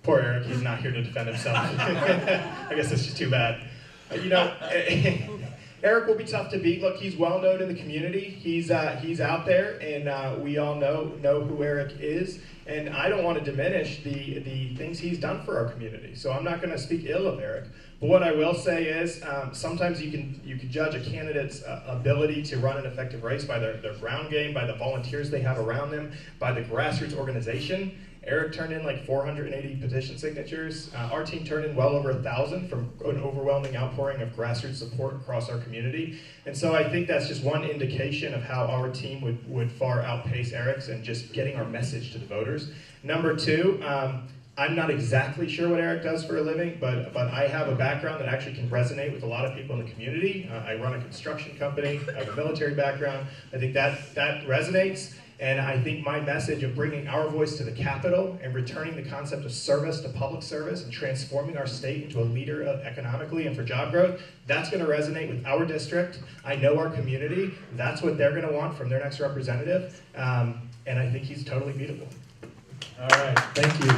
[SPEAKER 3] Poor Eric, he's not here to defend himself. I guess that's just too bad. Eric will be tough to beat. Look, he's well known in the community. He's out there, and we all know who Eric is. And I don't want to diminish the things he's done for our community. So I'm not going to speak ill of Eric. But what I will say is, sometimes you can judge a candidate's ability to run an effective race by their ground game, by the volunteers they have around them, by the grassroots organization. Eric turned in like 480 petition signatures. Our team turned in well over 1,000 from an overwhelming outpouring of grassroots support across our community. And so I think that's just one indication of how our team would far outpace Eric's and just getting our message to the voters. Number two, I'm not exactly sure what Eric does for a living, but I have a background that actually can resonate with a lot of people in the community. I run a construction company, I have a military background. I think that resonates. And I think my message of bringing our voice to the Capitol and returning the concept of service to public service and transforming our state into a leader economically and for job growth, that's going to resonate with our district. I know our community. That's what they're going to want from their next representative. And I think he's totally beatable.
[SPEAKER 4] All right, thank you.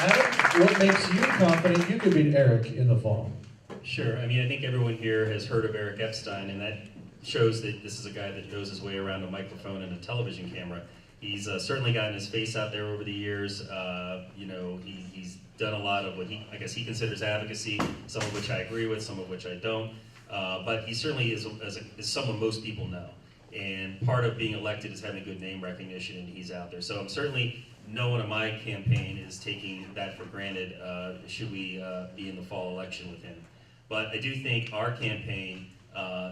[SPEAKER 4] Adam, what makes you confident you can beat Eric in the fall?
[SPEAKER 5] Sure. I mean, I think everyone here has heard of Eric Epstein, and that shows that this is a guy that knows his way around a microphone and a television camera. He's certainly gotten his face out there over the years. He's done a lot of what I guess he considers advocacy, some of which I agree with, some of which I don't. But he certainly is someone most people know. And part of being elected is having good name recognition, and he's out there. So I'm certainly, no one in my campaign is taking that for granted, should we be in the fall election with him. But I do think our campaign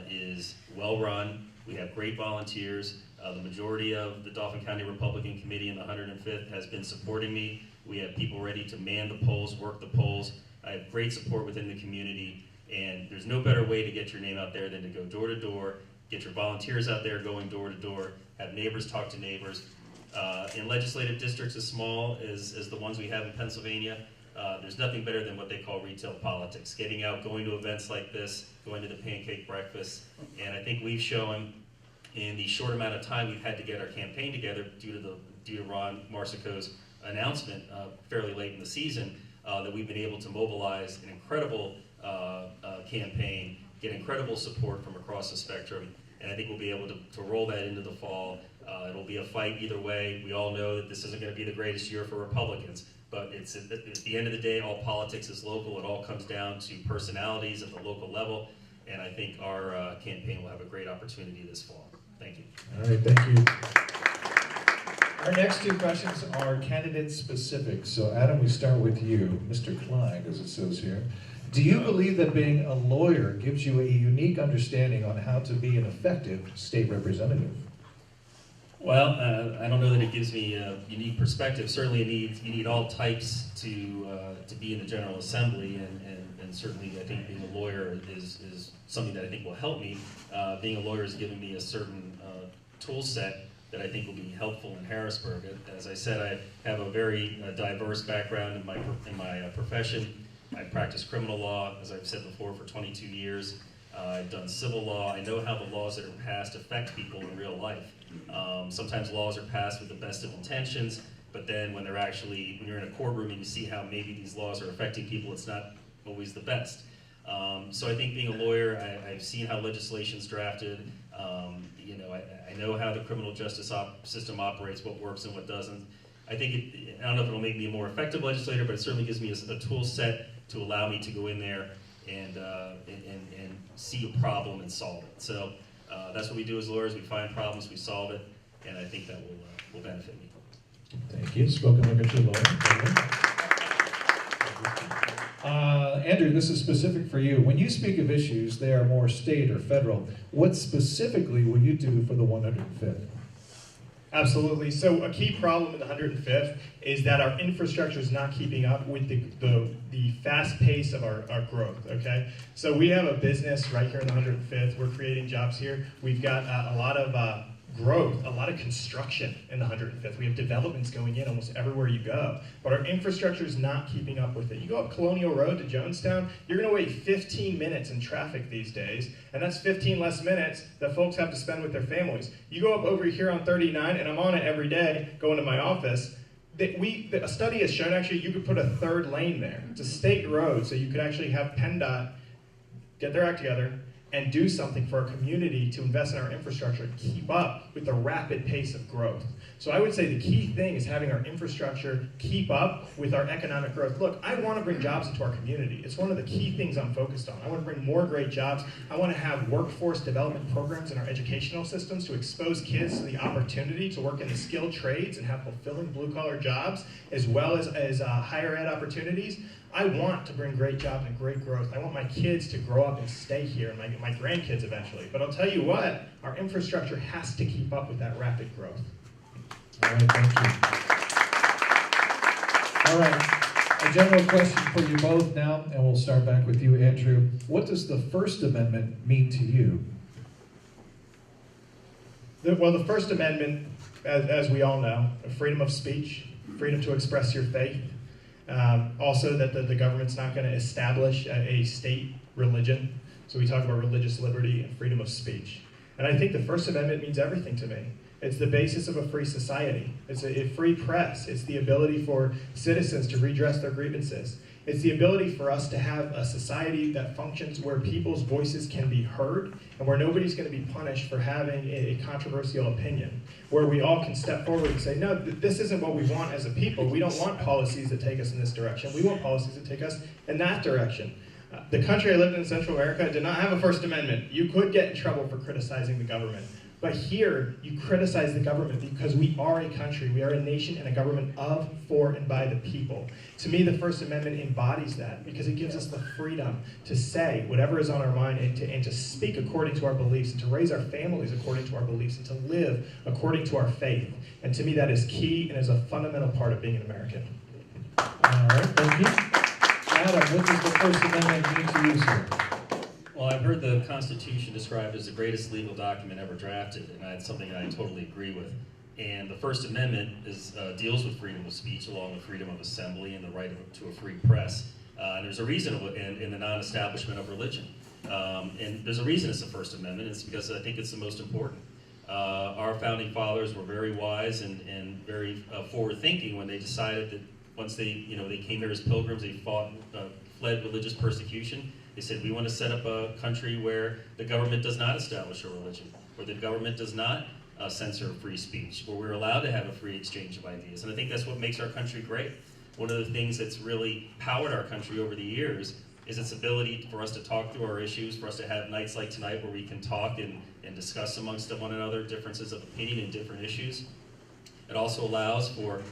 [SPEAKER 5] is well run. We have great volunteers. The majority of the Dauphin County Republican Committee in the 105th has been supporting me. We have people ready to man the polls, work the polls. I have great support within the community, and there's no better way to get your name out there than to go door to door, get your volunteers out there going door to door, have neighbors talk to neighbors. In legislative districts as small as the ones we have in Pennsylvania, there's nothing better than what they call retail politics. Getting out, going to events like this, going to the pancake breakfast. And I think we've shown in the short amount of time we've had to get our campaign together due to Ron Marsico's announcement fairly late in the season, that we've been able to mobilize an incredible campaign, get incredible support from across the spectrum. And I think we'll be able to roll that into the fall. It'll be a fight either way. We all know that this isn't going to be the greatest year for Republicans. But it's at the end of the day, all politics is local. It all comes down to personalities at the local level. And I think our campaign will have a great opportunity this fall. Thank you.
[SPEAKER 4] All right, thank you. Our next two questions are candidate specific. So Adam, we start with you. Mr. Klein, as it says here. Do you believe that being a lawyer gives you a unique understanding on how to be an effective state representative?
[SPEAKER 5] Well, I don't know that it gives me a unique perspective. Certainly you need all types to be in the General Assembly, and certainly I think being a lawyer is something that I think will help me. Being a lawyer has given me a certain tool set that I think will be helpful in Harrisburg. As I said, I have a very diverse background in my profession. I practiced criminal law, as I've said before, for 22 years. I've done civil law. I know how the laws that are passed affect people in real life. Sometimes laws are passed with the best of intentions, but then when you're in a courtroom and you see how maybe these laws are affecting people, it's not always the best. So I think being a lawyer, I've seen how legislation's drafted. I know how the criminal justice system operates, what works and what doesn't. I don't know if it'll make me a more effective legislator, but it certainly gives me a tool set to allow me to go in there and see a problem and solve it. So that's what we do as lawyers. We find problems, we solve it, and I think that will benefit me.
[SPEAKER 4] Thank you. Spoken like a true lawyer. Andrew, this is specific for you. When you speak of issues, they are more state or federal. What specifically will you do for the 105th?
[SPEAKER 3] Absolutely. So a key problem in the 105th is that our infrastructure is not keeping up with the fast pace of our growth, okay? So we have a business right here in the 105th. We're creating jobs here. We've got a lot of growth, a lot of construction in the 105th. We have developments going in almost everywhere you go, but our infrastructure is not keeping up with it. You go up Colonial Road to Jonestown, you're gonna wait 15 minutes in traffic these days, and that's 15 less minutes that folks have to spend with their families. You go up over here on 39, and I'm on it every day going to my office. A study has shown actually you could put a third lane there. It's a state road, so you could actually have PennDOT get their act together and do something for our community to invest in our infrastructure and keep up with the rapid pace of growth. So I would say the key thing is having our infrastructure keep up with our economic growth. Look, I want to bring jobs into our community. It's one of the key things I'm focused on. I want to bring more great jobs. I want to have workforce development programs in our educational systems to expose kids to the opportunity to work in the skilled trades and have fulfilling blue-collar jobs, as well as higher ed opportunities. I want to bring great jobs and great growth. I want my kids to grow up and stay here, and my grandkids eventually. But I'll tell you what, our infrastructure has to keep up with that rapid growth.
[SPEAKER 4] All right, thank you. All right, a general question for you both now, and we'll start back with you, Andrew. What does the First Amendment mean to you?
[SPEAKER 3] The First Amendment, as we all know, freedom of speech, freedom to express your faith. Also that the government's not going to establish a state religion. So we talk about religious liberty and freedom of speech. And I think the First Amendment means everything to me. It's the basis of a free society. It's a free press. It's the ability for citizens to redress their grievances. It's the ability for us to have a society that functions where people's voices can be heard and where nobody's going to be punished for having a controversial opinion, where we all can step forward and say, no, this isn't what we want as a people. We don't want policies that take us in this direction. We want policies that take us in that direction. The country I lived in Central America did not have a First Amendment. You could get in trouble for criticizing the government. But here, you criticize the government because we are a country, we are a nation and a government of, for, and by the people. To me, the First Amendment embodies that because it gives us the freedom to say whatever is on our mind and to speak according to our beliefs and to raise our families according to our beliefs and to live according to our faith. And to me, that is key and is a fundamental part of being an American.
[SPEAKER 4] All right, thank you. Adam, what does the First Amendment mean to you, sir?
[SPEAKER 5] Well, I've heard the Constitution described as the greatest legal document ever drafted, and that's something I totally agree with. And the First Amendment deals with freedom of speech along with freedom of assembly and the right to a free press. And there's a reason in the non-establishment of religion. And there's a reason it's the First Amendment. It's because I think it's the most important. Our founding fathers were very wise and very forward-thinking when they decided that once they came here as pilgrims, they fled religious persecution. They said, we want to set up a country where the government does not establish a religion, where the government does not censor free speech, where we're allowed to have a free exchange of ideas. And I think that's what makes our country great. One of the things that's really powered our country over the years is its ability for us to talk through our issues, for us to have nights like tonight where we can talk and discuss amongst one another differences of opinion and different issues. It also allows for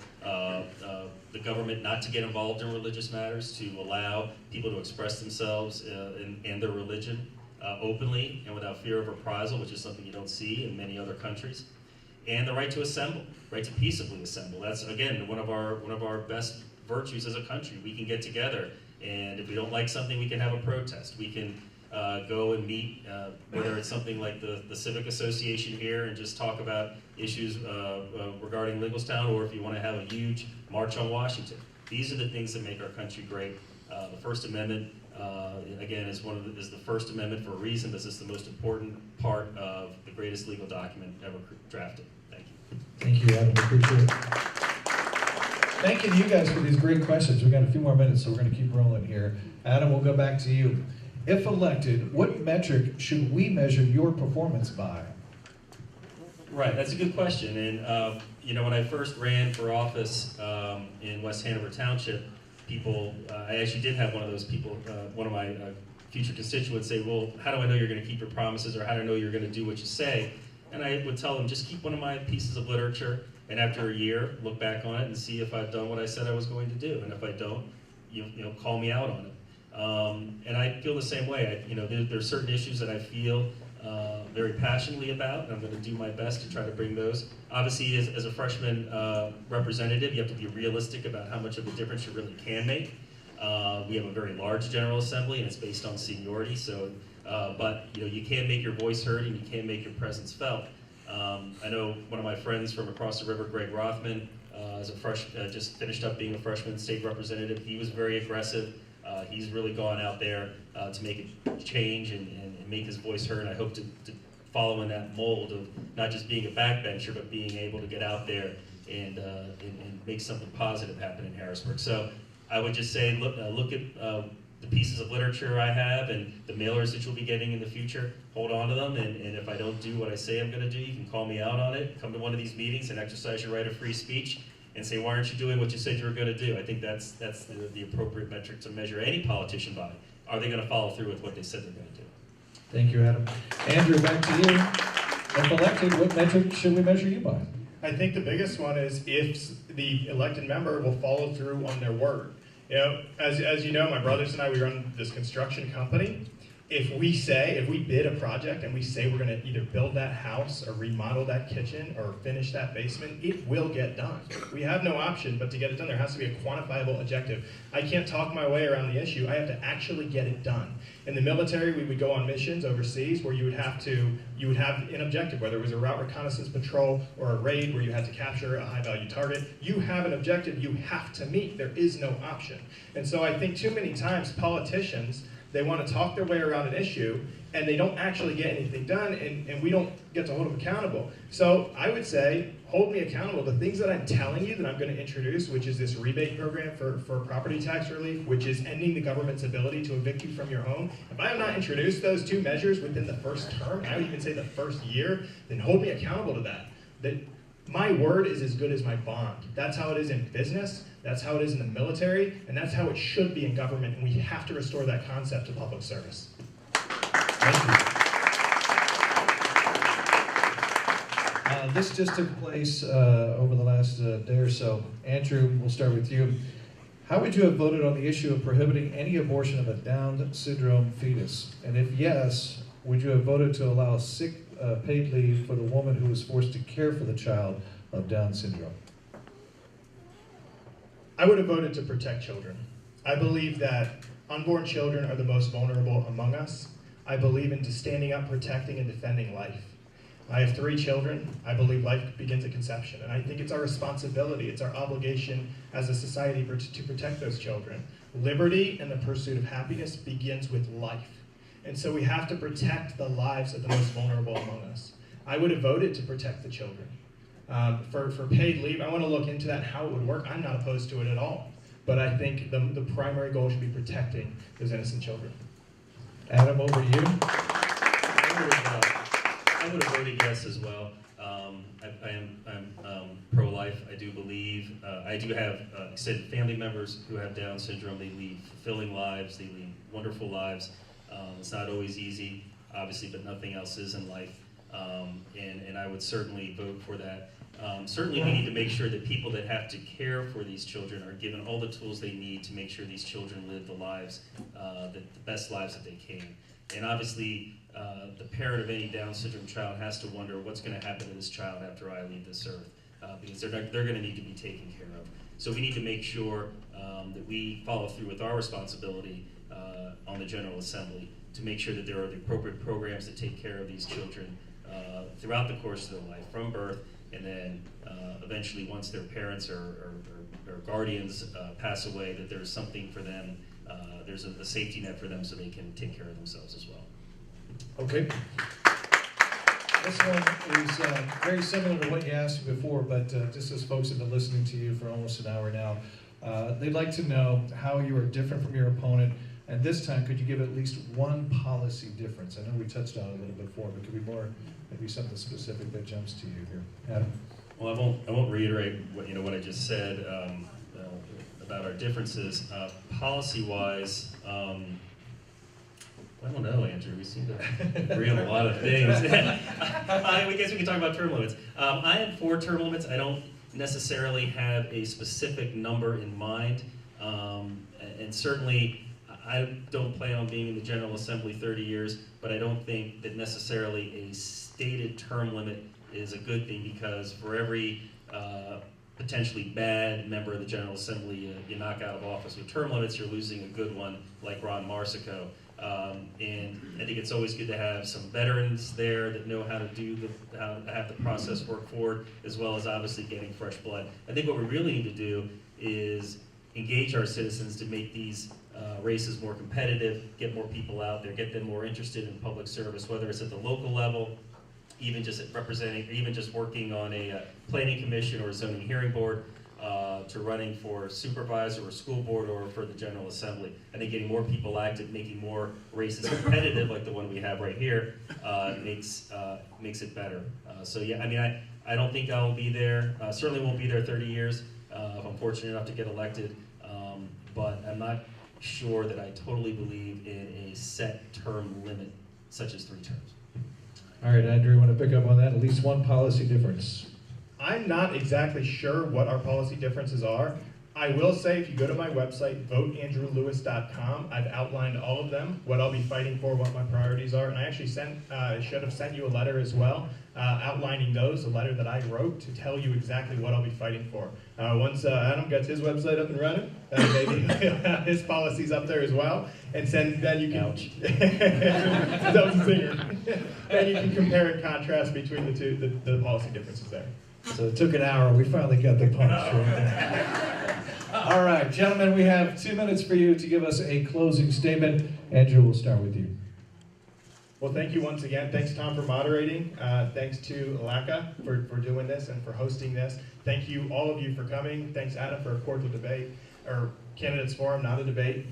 [SPEAKER 5] the government not to get involved in religious matters, to allow people to express themselves and their religion openly and without fear of reprisal, which is something you don't see in many other countries. And the right to assemble, right to peaceably assemble. That's, again, one of our best virtues as a country. We can get together, and if we don't like something, we can have a protest. We can go and meet, whether it's something like the Civic Association here and just talk about issues regarding Linglestown, or if you want to have a huge march on Washington. These are the things that make our country great. The First Amendment Again, is the First Amendment for a reason. This is the most important part of the greatest legal document ever drafted. Thank you.
[SPEAKER 4] Thank you, Adam. Appreciate it. Thank you to you guys for these great questions. We've got a few more minutes, so we're going to keep rolling here. Adam, we'll go back to you. If elected, what metric should we measure your performance by?
[SPEAKER 5] Right, that's a good question. And when I first ran for office in West Hanover Township, I actually did have one of those people, one of my future constituents say, well, how do I know you're going to keep your promises, or how do I know you're going to do what you say? And I would tell them, just keep one of my pieces of literature, and after a year, look back on it and see if I've done what I said I was going to do. And if I don't, call me out on it. And I feel the same way. There's certain issues that I feel very passionately about, and I'm going to do my best to try to bring those. Obviously, as a freshman representative, you have to be realistic about how much of a difference you really can make. We have a very large General Assembly, and it's based on seniority. So, but you can make your voice heard, and you can make your presence felt. I know one of my friends from across the river, Greg Rothman, just finished up being a freshman state representative. He was very aggressive. He's really gone out there to make a change and make his voice heard. I hope to follow in that mold of not just being a backbencher, but being able to get out there and make something positive happen in Harrisburg. So I would just say, look at the pieces of literature I have and the mailers that you'll be getting in the future. Hold on to them, and if I don't do what I say I'm going to do, you can call me out on it. Come to one of these meetings and exercise your right of free speech and say, why aren't you doing what you said you were going to do? I think that's the appropriate metric to measure any politician by. Are they going to follow through with what they said they're going to do?
[SPEAKER 4] Thank you, Adam. Andrew, back to you. If elected, what metric should we measure you by?
[SPEAKER 3] I think the biggest one is if the elected member will follow through on their word. As you know, my brothers and I, we run this construction company. If we bid a project and we say we're going to either build that house or remodel that kitchen or finish that basement, it will get done. We have no option but to get it done. There has to be a quantifiable objective. I can't talk my way around the issue. I have to actually get it done. In the military, we would go on missions overseas where you would have an objective, whether it was a route reconnaissance patrol or a raid where you had to capture a high-value target. You have an objective you have to meet. There is no option. And so I think too many times politicians, they want to talk their way around an issue, and they don't actually get anything done, and we don't get to hold them accountable. So I would say, hold me accountable. The things that I'm telling you that I'm going to introduce, which is this rebate program for property tax relief, which is ending the government's ability to evict you from your home, if I have not introduced those two measures within the first term, I would even say the first year, then hold me accountable to that. My word is as good as my bond. That's how it is in business, that's how it is in the military, and that's how it should be in government, and we have to restore that concept to public service.
[SPEAKER 4] Thank you. This just took place over the last day or so. Andrew, we'll start with you. How would you have voted on the issue of prohibiting any abortion of a Down syndrome fetus? And if yes, would you have voted to allow sick paid leave for the woman who was forced to care for the child of Down syndrome?
[SPEAKER 3] I would have voted to protect children. I believe that unborn children are the most vulnerable among us. I believe in standing up, protecting, and defending life. I have 3 children. I believe life begins at conception, and I think it's our responsibility, it's our obligation as a society to protect those children. Liberty and the pursuit of happiness begins with life. And so we have to protect the lives of the most vulnerable among us. I would have voted to protect the children. For paid leave, I want to look into that and how it would work. I'm not opposed to it at all. But I think the primary goal should be protecting those innocent children.
[SPEAKER 4] Adam, over to you.
[SPEAKER 5] I would have voted yes as well. I'm pro-life. I do believe, I do have extended family members who have Down syndrome. They lead fulfilling lives. They lead wonderful lives. It's not always easy, obviously, but nothing else is in life. And I would certainly vote for that. Certainly we need to make sure that people that have to care for these children are given all the tools they need to make sure these children live the lives, the best lives that they can. And obviously, the parent of any Down syndrome child has to wonder what's going to happen to this child after I leave this earth, because they're going to need to be taken care of. So we need to make sure that we follow through with our responsibility on the General Assembly to make sure that there are the appropriate programs to take care of these children throughout the course of their life, from birth, and then eventually once their parents or guardians pass away, that there's something for them there's a safety net for them so they can take care of themselves as well.
[SPEAKER 4] Okay. This one is very similar to what you asked me before, but just as folks have been listening to you for almost an hour now, they'd like to know how you are different from your opponent, and this time could you give at least one policy difference? I know we touched on it a little bit before, but could be more, maybe something specific that jumps to you here. Adam?
[SPEAKER 5] Well, I won't reiterate what I just said about our differences. Policy-wise, I don't know, Andrew. We seem to agree on a lot of things. I guess we can talk about term limits. I am for term limits. I don't necessarily have a specific number in mind, and certainly I don't plan on being in the General Assembly 30 years, but I don't think that necessarily a stated term limit is a good thing, because for every potentially bad member of the General Assembly you knock out of office with term limits, you're losing a good one like Ron Marsico. And I think it's always good to have some veterans there that know how to how to have the process work forward, as well as obviously getting fresh blood. I think what we really need to do is engage our citizens to make these races more competitive, get more people out there, get them more interested in public service, whether it's at the local level, even just representing, or even just working on a planning commission or a zoning hearing board, to running for supervisor or school board or for the General Assembly. I think getting more people active, making more races competitive, like the one we have right here, makes it better. So yeah, I mean, I don't think I'll be there. Certainly won't be there 30 years if I'm fortunate enough to get elected. But I'm not sure that I totally believe in a set term limit, such as 3 terms.
[SPEAKER 4] All right, Andrew, you want to pick up on that? At least one policy difference.
[SPEAKER 3] I'm not exactly sure what our policy differences are. I will say, if you go to my website, voteandrewlewis.com, I've outlined all of them, what I'll be fighting for, what my priorities are, and I actually should have sent you a letter as well, outlining those, a letter that I wrote to tell you exactly what I'll be fighting for. Once Adam gets his website up and running, maybe his policies up there as well, and then you can, that was a zinger. Then you can compare and contrast between the two, the policy differences there.
[SPEAKER 4] So it took an hour. We finally got the punch right there. All right, gentlemen, we have 2 minutes for you to give us a closing statement. Andrew, we'll start with you.
[SPEAKER 3] Well, thank you once again. Thanks, Tom, for moderating. Thanks to LACA for doing this and for hosting this. Thank you, all of you, for coming. Thanks, Adam, for a cordial debate, or candidates forum, not a debate.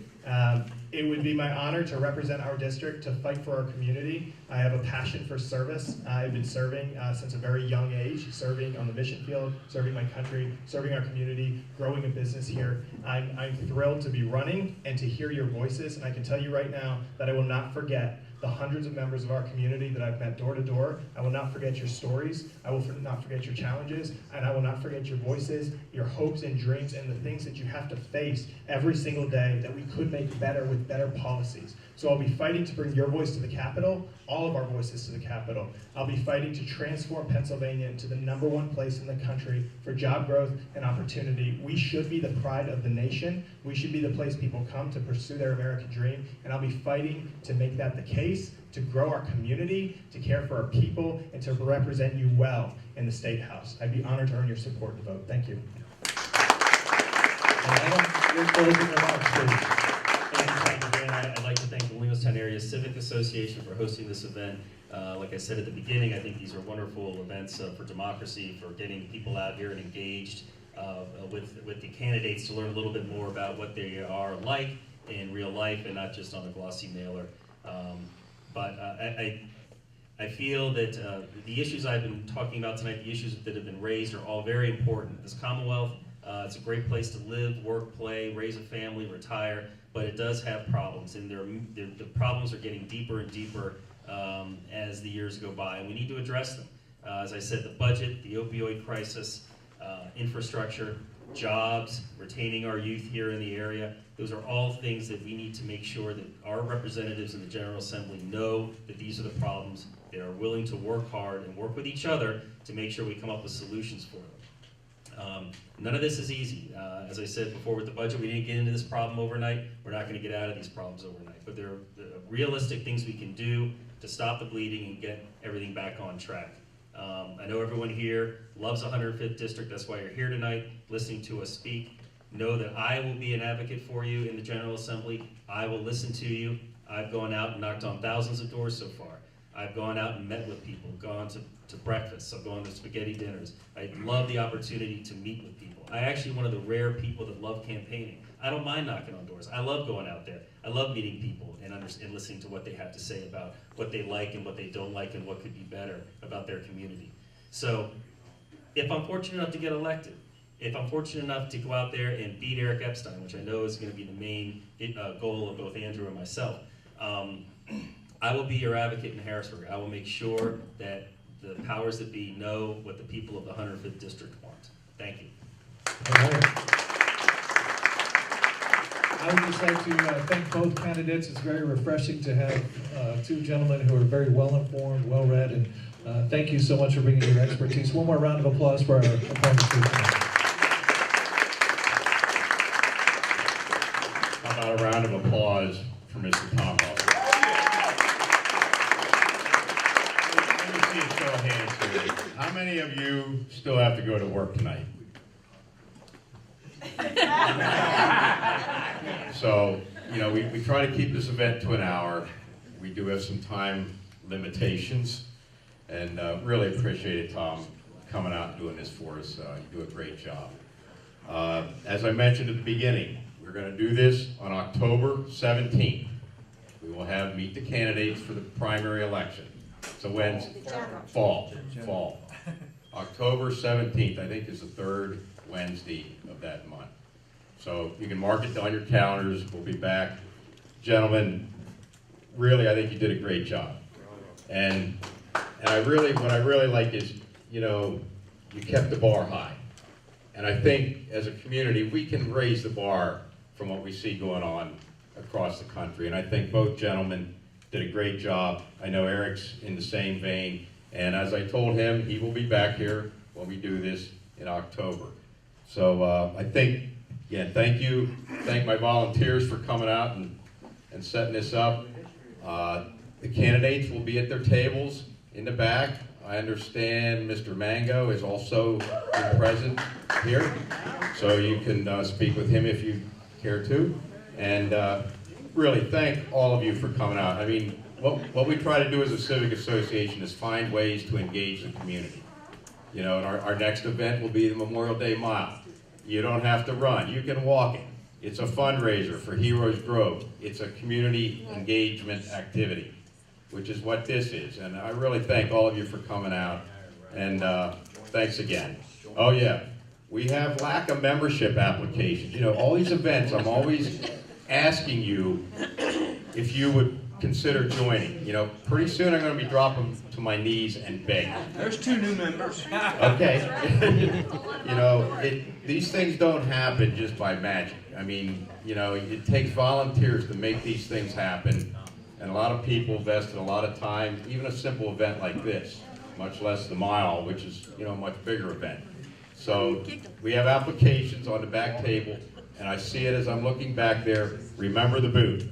[SPEAKER 3] It would be my honor to represent our district, to fight for our community. I have a passion for service. I've been serving since a very young age, serving on the mission field, serving my country, serving our community, growing a business here. I'm thrilled to be running and to hear your voices, and I can tell you right now that I will not forget the hundreds of members of our community that I've met door to door. I will not forget your stories. I will not forget your challenges, and I will not forget your voices, your hopes and dreams, and the things that you have to face every single day that we could make better with better policies. So I'll be fighting to bring your voice to the Capitol, all of our voices to the Capitol. I'll be fighting to transform Pennsylvania into the #1 place in the country for job growth and opportunity. We should be the pride of the nation. We should be the place people come to pursue their American dream, and I'll be fighting to make that the case, to grow our community, to care for our people, and to represent you well in the State House. I'd be honored to earn your support and vote. Thank you.
[SPEAKER 4] And Adam, your closing remarks, please.
[SPEAKER 5] I'd like to thank the Lewis Area Civic Association for hosting this event. Like I said at the beginning, I think these are wonderful events for democracy, for getting people out here and engaged with the candidates to learn a little bit more about what they are like in real life and not just on a glossy mailer. But I feel that the issues I've been talking about tonight, the issues that have been raised, are all very important. This Commonwealth, it's a great place to live, work, play, raise a family, retire, but it does have problems, and the problems are getting deeper and deeper as the years go by, and we need to address them. As I said, the budget, the opioid crisis, infrastructure, jobs, retaining our youth here in the area, those are all things that we need to make sure that our representatives in the General Assembly know that these are the problems. They are willing to work hard and work with each other to make sure we come up with solutions for them. None of this is easy. As I said before with the budget, we didn't get into this problem overnight. We're not going to get out of these problems overnight. But there are realistic things we can do to stop the bleeding and get everything back on track. I know everyone here loves 105th District. That's why you're here tonight, listening to us speak. Know that I will be an advocate for you in the General Assembly. I will listen to you. I've gone out and knocked on thousands of doors so far. I've gone out and met with people, gone to breakfast, I've gone to spaghetti dinners. I love the opportunity to meet with people. I actually one of the rare people that love campaigning. I don't mind knocking on doors. I love going out there. I love meeting people and listening to what they have to say about what they like and what they don't like and what could be better about their community. So if I'm fortunate enough to get elected, if I'm fortunate enough to go out there and beat Eric Epstein, which I know is going to be the main goal of both Andrew and myself, I will be your advocate in Harrisburg. I will make sure that the powers that be know what the people of the 105th District want. Thank you.
[SPEAKER 4] I would just like to thank both candidates. It's very refreshing to have two gentlemen who are very well-informed, well-read, and thank you so much for bringing your expertise. One more round of applause for our opponents.
[SPEAKER 1] How about a round of applause for Mr. Tom Russell? Let me see a show of hands here. How many of you still have to go to work tonight? So, you know, we try to keep this event to an hour. We do have some time limitations, and really appreciate it, Tom, coming out and doing this for us. You do a great job. As I mentioned at the beginning, we're going to do this on October 17th. We will have meet the candidates for the primary election. So when's fall. October 17th, I think, is the third Wednesday of that month. So you can mark it on your calendars. We'll be back. Gentlemen, really, I think you did a great job. And what I really like is, you know, you kept the bar high. And I think as a community, we can raise the bar from what we see going on across the country. And I think both gentlemen did a great job. I know Eric's in the same vein. And as I told him, he will be back here when we do this in October. So I think, again, thank you. Thank my volunteers for coming out and setting this up. The candidates will be at their tables in the back. I understand Mr. Mango is also present here, so you can speak with him if you care to. And really thank all of you for coming out. I mean, what we try to do as a civic association is find ways to engage the community. You know, and our next event will be the Memorial Day Mile. You don't have to run, you can walk it. It's a fundraiser for Heroes Grove. It's a community engagement activity, which is what this is. And I really thank all of you for coming out. And thanks again. Oh yeah, we have lack of membership applications. You know, all these events, I'm always asking you if you would consider joining. You know, pretty soon I'm going to be dropping to my knees and begging.
[SPEAKER 6] There's 2 new members.
[SPEAKER 1] Okay. You know, these things don't happen just by magic. I mean, you know, it takes volunteers to make these things happen, and a lot of people invested a lot of time, even a simple event like this, much less the mile, which is, you know, a much bigger event. So we have applications on the back table, and I see it as I'm looking back there. Remember the boot.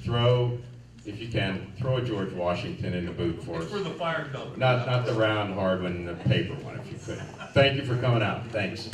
[SPEAKER 1] Throw, if you can, throw a George Washington in the boot for us.
[SPEAKER 2] For the fire company.
[SPEAKER 1] Not the round, hard one, the paper one, if you could. Thank you for coming out. Thanks.